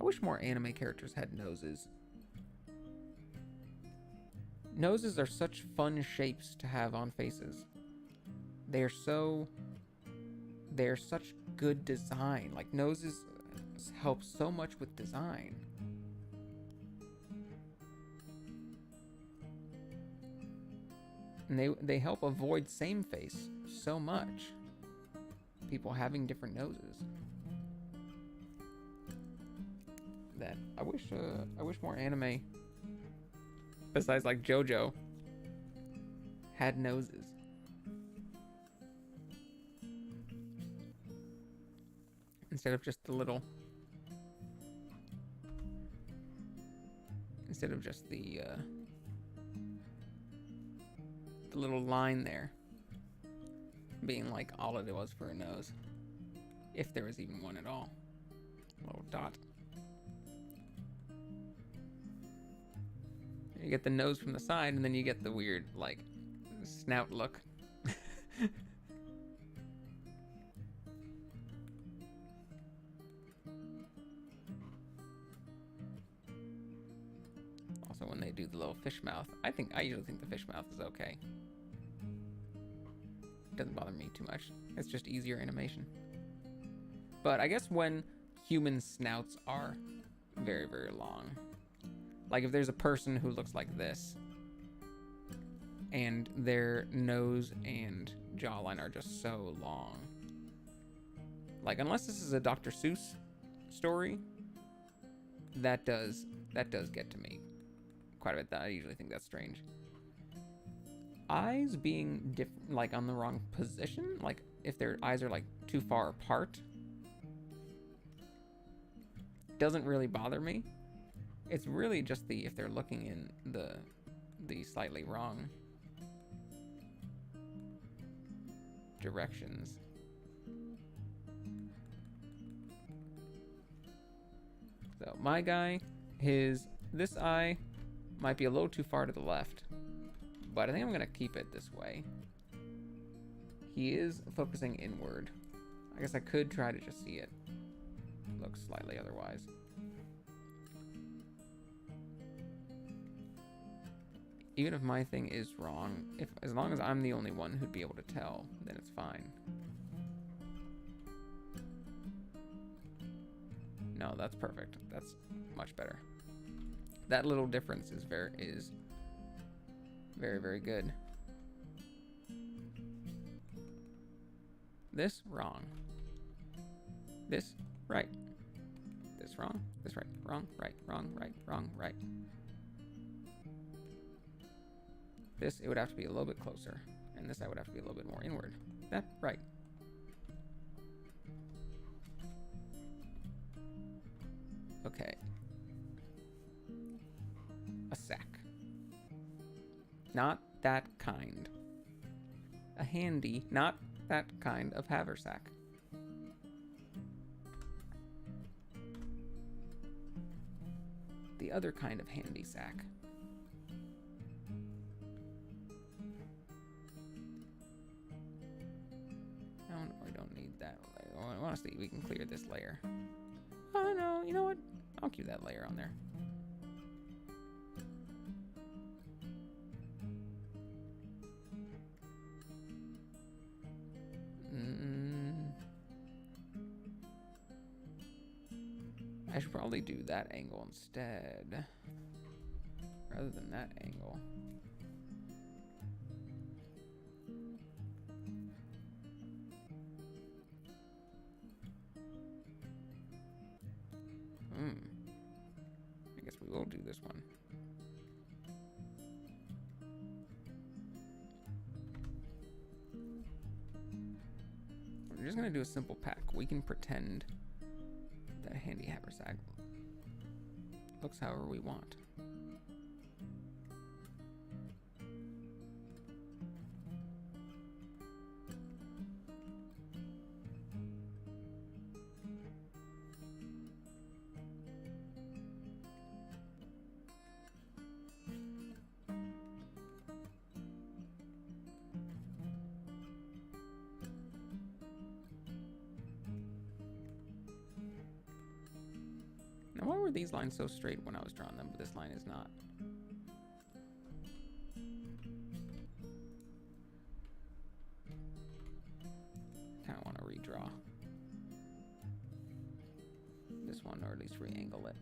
Speaker 1: I wish more anime characters had noses. Noses are such fun shapes to have on faces. They're such good design. Like, noses help so much with design. And they help avoid same face so much. People having different noses. That I wish more anime besides like JoJo had noses. Instead of just the little, instead of just the little line there being like all it was for a nose, if there was even one at all. A little dot. You get the nose from the side, and then you get the weird like snout look. Also, when they do the little fish mouth, I usually think the fish mouth is okay. Doesn't bother me too much. It's just easier animation. But I guess when human snouts are very, very long, like if there's a person who looks like this and their nose and jawline are just so long, like unless this is a Dr. Seuss story, that does get to me quite a bit. I usually think that's strange. Eyes being like on the wrong position, like if their eyes are like too far apart, doesn't really bother me. It's really just if they're looking in the slightly wrong directions. So my guy, this eye might be a little too far to the left, but I think I'm gonna keep it this way. He is focusing inward. I guess I could try to just see it. Looks slightly otherwise. Even if my thing is wrong, as long as I'm the only one who'd be able to tell, then it's fine. No, that's perfect. That's much better. That little difference is very, very good. This wrong. This right. This wrong. This right. Wrong. Right. Wrong. Right. Wrong. Right. This, it would have to be a little bit closer. And this, I would have to be a little bit more inward. That, right. Okay. A sack. Not that kind. A handy, not that kind of haversack. The other kind of handy sack. We don't need that layer. Honestly, we can clear this layer. Oh no, you know what? I'll keep that layer on there. I should probably do that angle instead, rather than that angle. I guess we will do this one. We're just gonna do a simple pack. We can pretend that handy haversack looks however we want. Now, why were these lines so straight when I was drawing them, but this line is not? Kind of want to redraw this one, or at least re-angle it.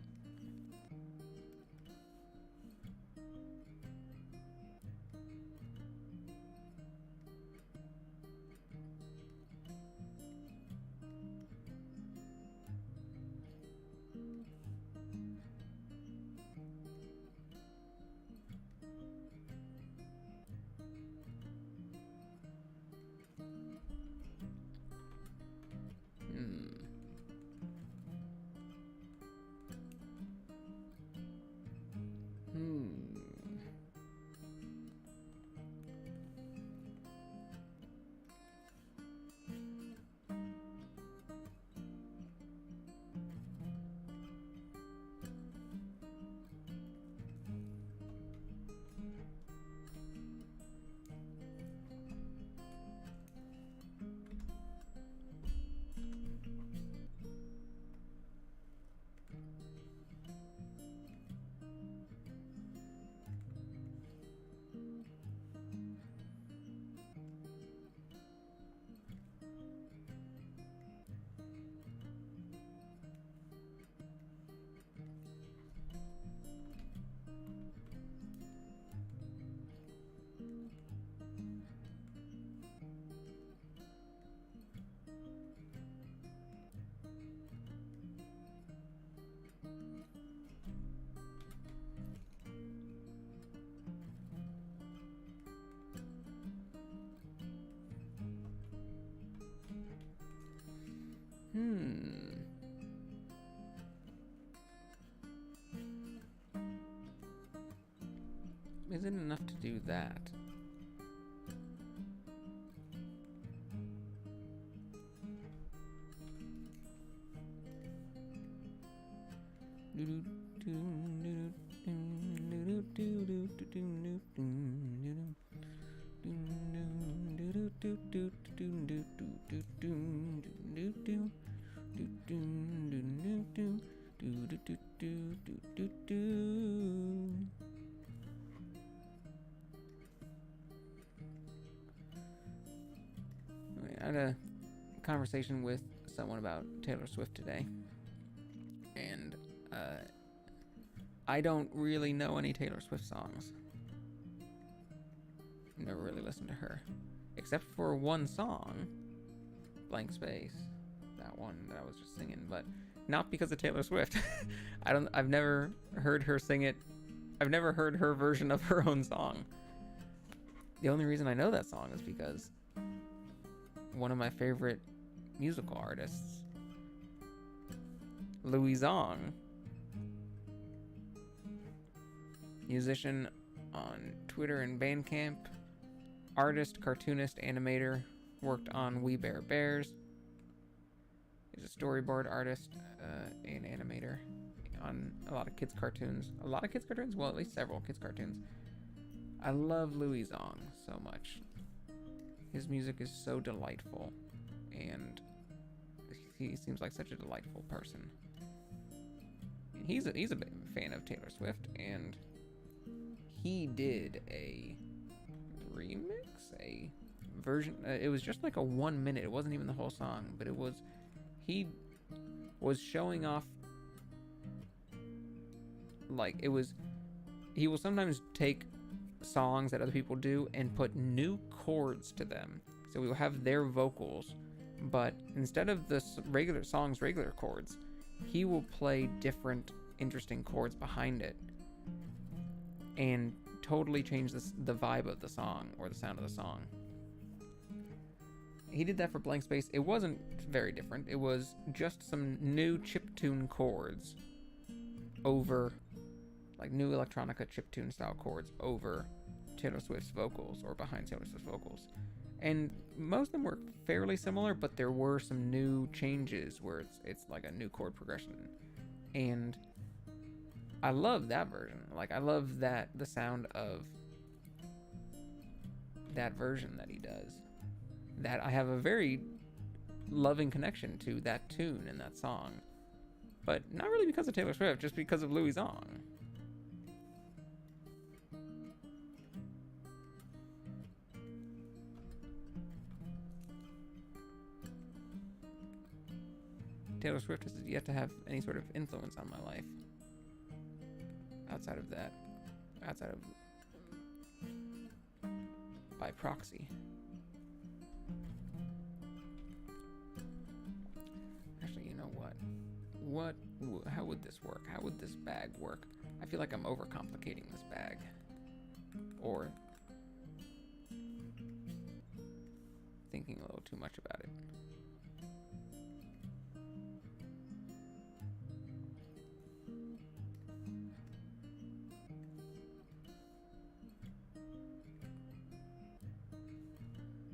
Speaker 1: is it enough to do that? I had a conversation with someone about Taylor Swift today, and I don't really know any Taylor Swift songs. Never really listened to her, except for one song, Blank Space, that one that I was just singing, but not because of Taylor Swift. I've never heard her sing it. I've never heard her version of her own song. The only reason I know that song is because one of my favorite musical artists, Louis Zong, musician on Twitter and Bandcamp, artist, cartoonist, animator, worked on We Bare Bears. He's a storyboard artist and animator on a lot of kids' cartoons. A lot of kids' cartoons? Well, at least several kids' cartoons. I love Louis Zong so much. His music is so delightful, and he seems like such a delightful person. He's a big fan of Taylor Swift, and he did a remix, a version. It was just like a 1 minute. It wasn't even the whole song, but it was. He was showing off. Like it was. He will sometimes take songs that other people do and put new chords to them. So we will have their vocals, but instead of the regular song's regular chords, he will play different interesting chords behind it and totally change the vibe of the song or the sound of the song. He did that for Blank Space. It wasn't very different. It was just some new chiptune chords over, like new electronica chiptune style chords over Taylor Swift's vocals or behind Taylor Swift's vocals. And most of them were fairly similar, but there were some new changes where it's like a new chord progression. And I love that version. Like I love that the sound of that version that he does. That I have a very loving connection to that tune and that song. But not really because of Taylor Swift, just because of Louis Zong. Taylor Swift has yet to have any sort of influence on my life. Outside of that. Outside of... by proxy. Actually, you know what? How would this work? How would this bag work? I feel like I'm overcomplicating this bag. Or... thinking a little too much about it.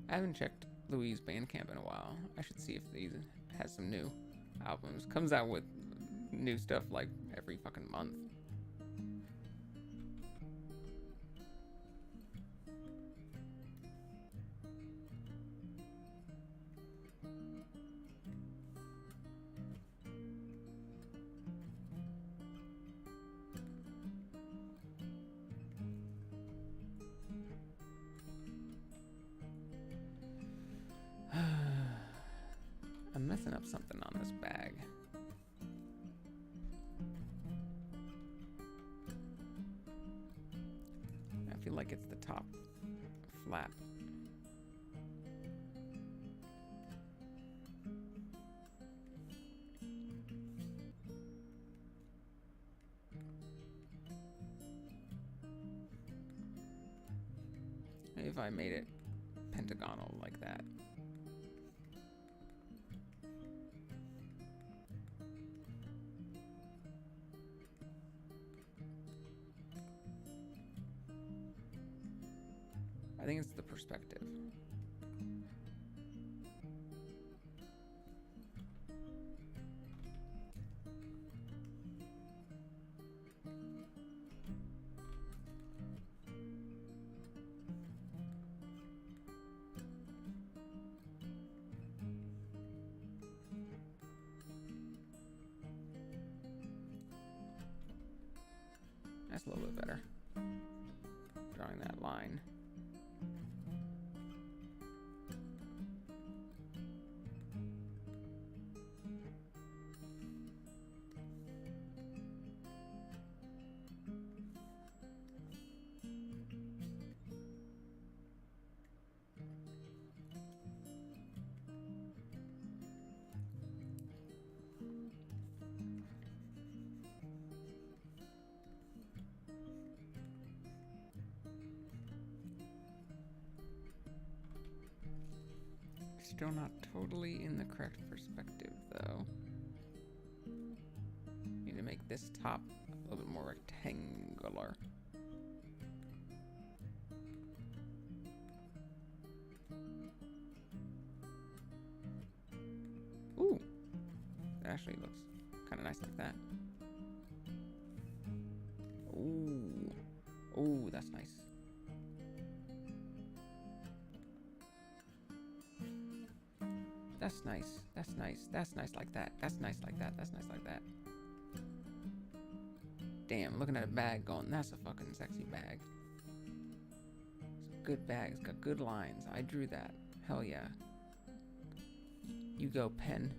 Speaker 1: I haven't checked Louis' Bandcamp in a while. I should see if these has some new albums. Comes out with new stuff like every fucking month. I'm messing up something on this bag. I feel like it's the top flap. Maybe if I made it pentagonal like that. I think it's the perspective. That's a little bit better. Drawing that line. Still not totally in the correct perspective, though. Need to make this top a little bit more rectangular. Ooh! It actually looks kind of nice like that. Ooh. Ooh, that's nice. That's nice. That's nice. That's nice like that. That's nice like that. That's nice like that. Damn, looking at a bag going, that's a fucking sexy bag. It's a good bag. It's got good lines. I drew that. Hell yeah. You go, pen.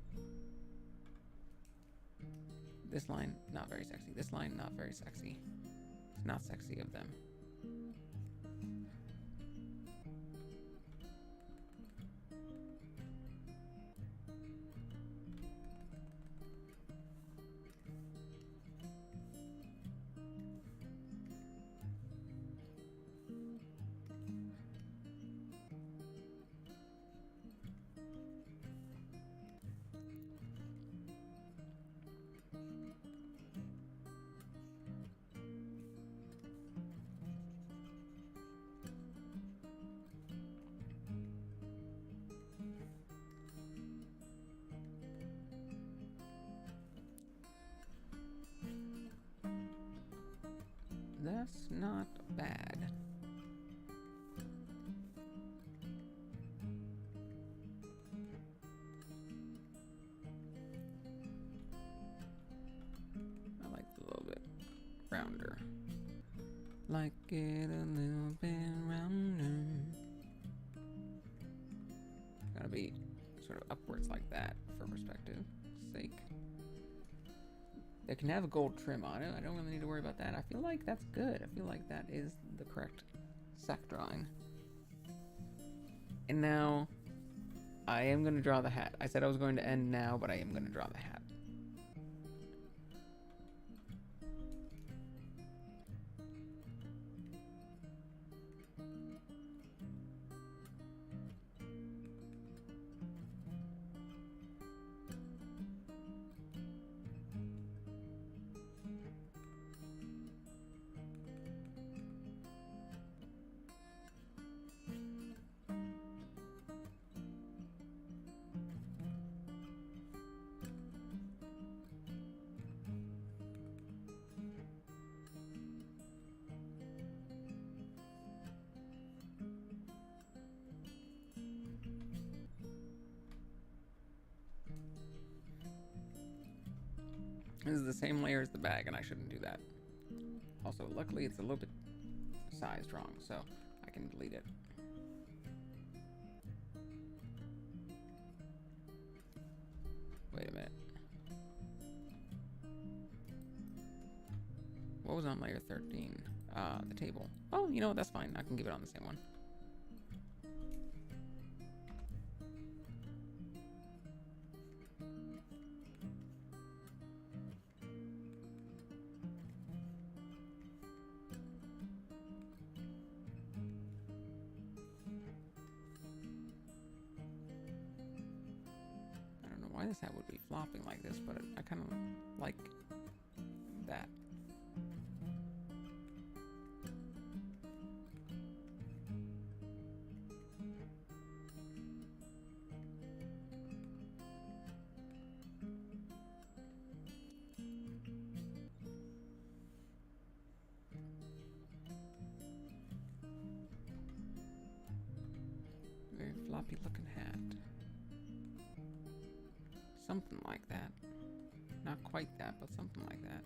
Speaker 1: This line, not very sexy. This line, not very sexy. It's not sexy of them. That's not bad. I like it a little bit rounder. Like it a little bit rounder. Gotta be sort of upwards like that for perspective's sake. It can have a gold trim on it. I don't really need to worry about that. I feel like that's good. I feel like that is the correct sack drawing. And now, I am going to draw the hat. I said I was going to end now, but I am going to draw the hat. This is the same layer as the bag, and I shouldn't do that. Also, luckily, it's a little bit sized wrong, so I can delete it. Wait a minute. What was on layer 13? The table. Oh, you know what? That's fine. I can give it on the same one. Why this hat would be flopping like this, but I kind of like that. floppy looking hat. Something like that. Not quite that, but something like that.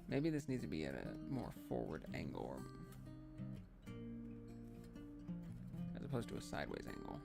Speaker 1: Maybe this needs to be at a more forward angle, or as opposed to a sideways angle.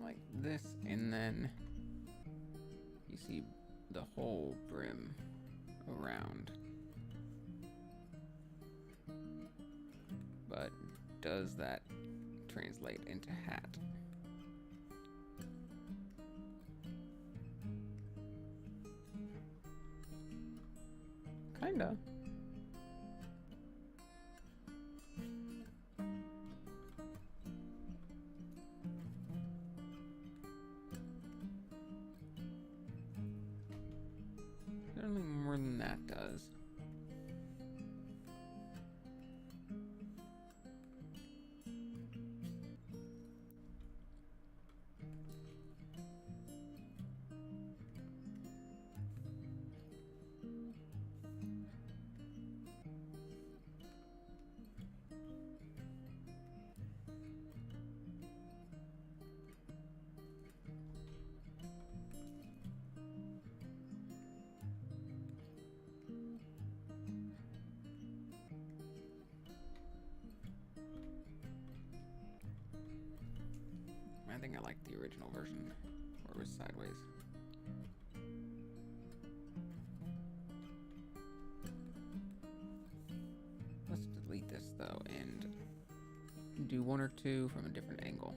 Speaker 1: Like this, and then you see the whole brim around. But does that translate into hat? Kinda. Certainly more than that does. I think I like the original version where it was sideways. Let's delete this though and do one or two from a different angle.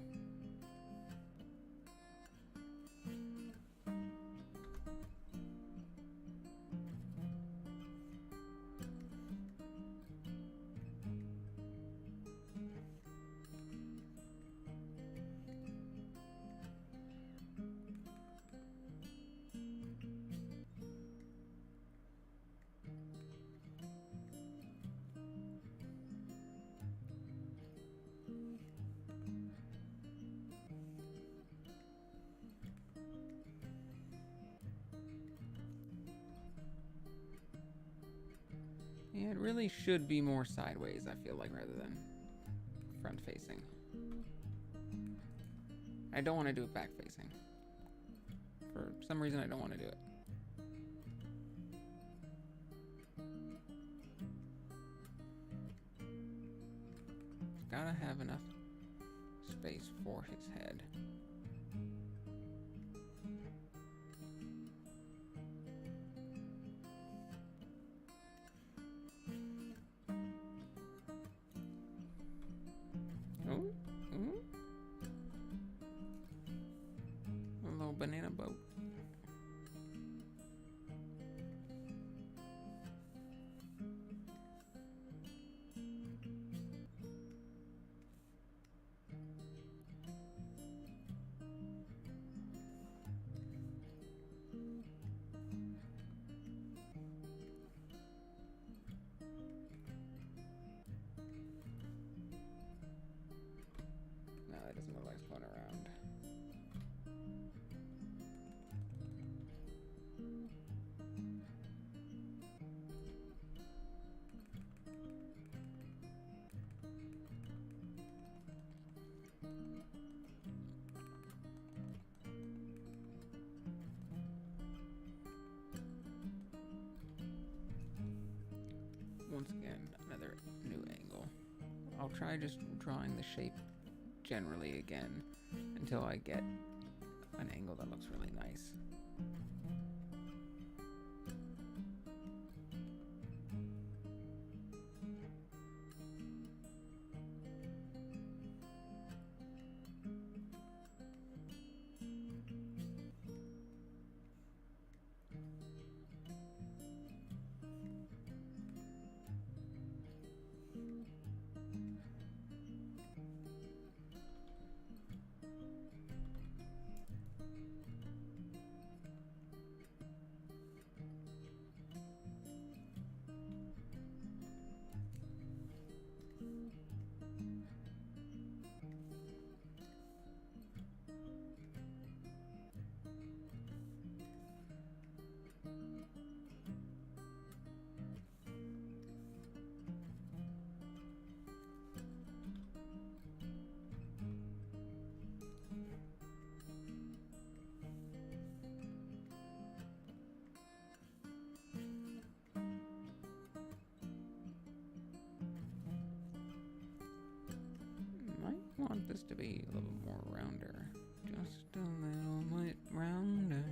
Speaker 1: Yeah, it really should be more sideways, I feel like, rather than front facing. I don't want to do it back facing. For some reason, I don't want to do it. It's gotta have enough space for his head. Banana boat. No, that doesn't look like it's going around. I'll try just drawing the shape generally again until I get an angle that looks really nice. Want this to be a little more rounder. Just a little bit rounder.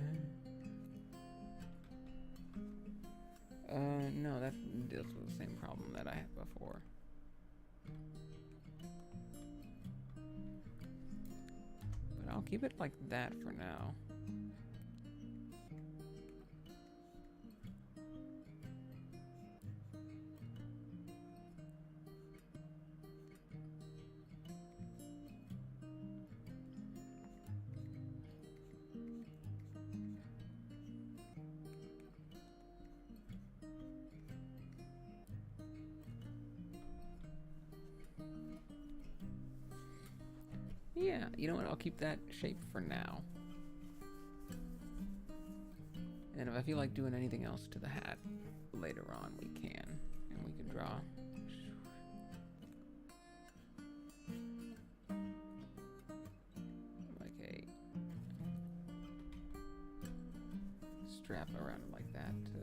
Speaker 1: No, that deals with the same problem that I had before. But I'll keep it like that for now. Yeah, you know what? I'll keep that shape for now. And if I feel like doing anything else to the hat later on, we can. And we can draw. Like a strap around it like that to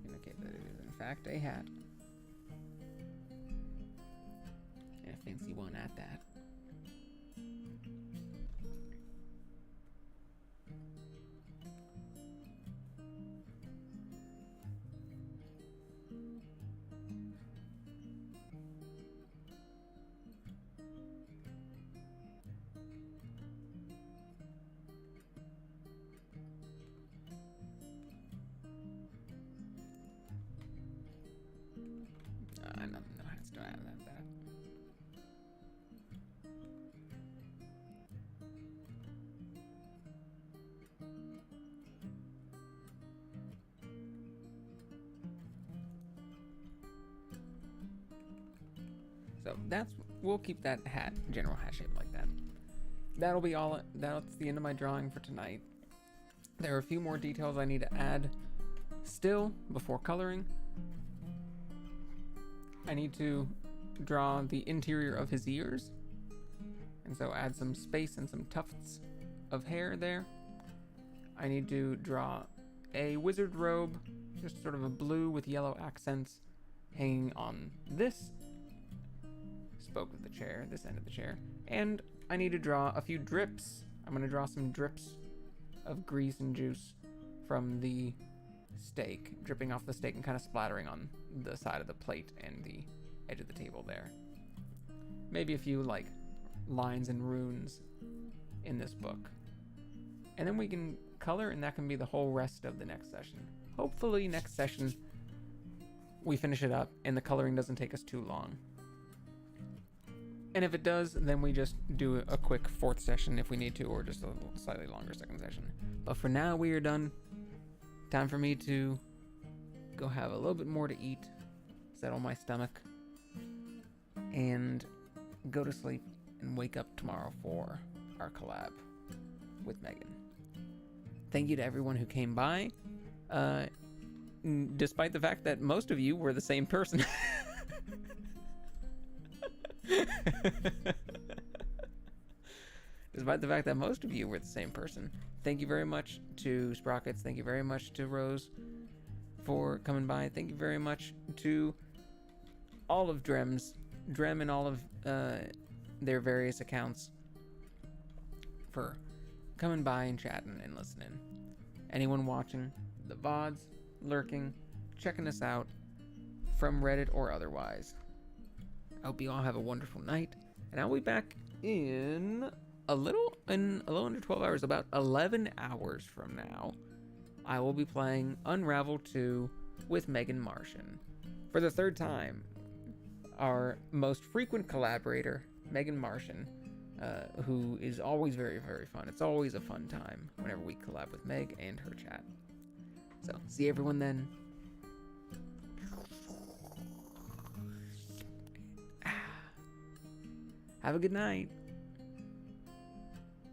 Speaker 1: indicate that it is in fact a hat. And a fancy one at that. I don't know how to start out of that. So we'll keep that general hat shape like that. That'll be all, that's the end of my drawing for tonight. There are a few more details I need to add still before coloring. I need to draw the interior of his ears, and so add some space and some tufts of hair there. I need to draw a wizard robe, just sort of a blue with yellow accents hanging on this spoke of the chair, this end of the chair. And I need to draw a few drips. I'm going to draw some drips of grease and juice from the steak, dripping off the steak and kind of splattering on the side of the plate and the edge of the table there. Maybe a few like lines and runes in this book. And then we can color, and that can be the whole rest of the next session. Hopefully next session we finish it up and the coloring doesn't take us too long. And if it does, then we just do a quick fourth session if we need to, or just a slightly longer second session. But for now, we are done. Time for me to go have a little bit more to eat, settle my stomach, and go to sleep and wake up tomorrow for our collab with Megan. Thank you to everyone who came by, despite the fact that most of you were the same person. Despite the fact that most of you were the same person. Thank you very much to Sprockets. Thank you very much to Rose for coming by. Thank you very much to all of Drems Drem and all of their various accounts for coming by and chatting and listening. Anyone watching the VODs, lurking, checking us out from Reddit or otherwise. I hope you all have a wonderful night, and I'll be back in a little under 12 hours, about 11 hours from now. I will be playing Unravel 2 with Megan Martian for the third time. Our most frequent collaborator, Megan Martian, who is always very, very fun. It's always a fun time whenever we collab with Meg and her chat. So, see everyone then. Have a good night.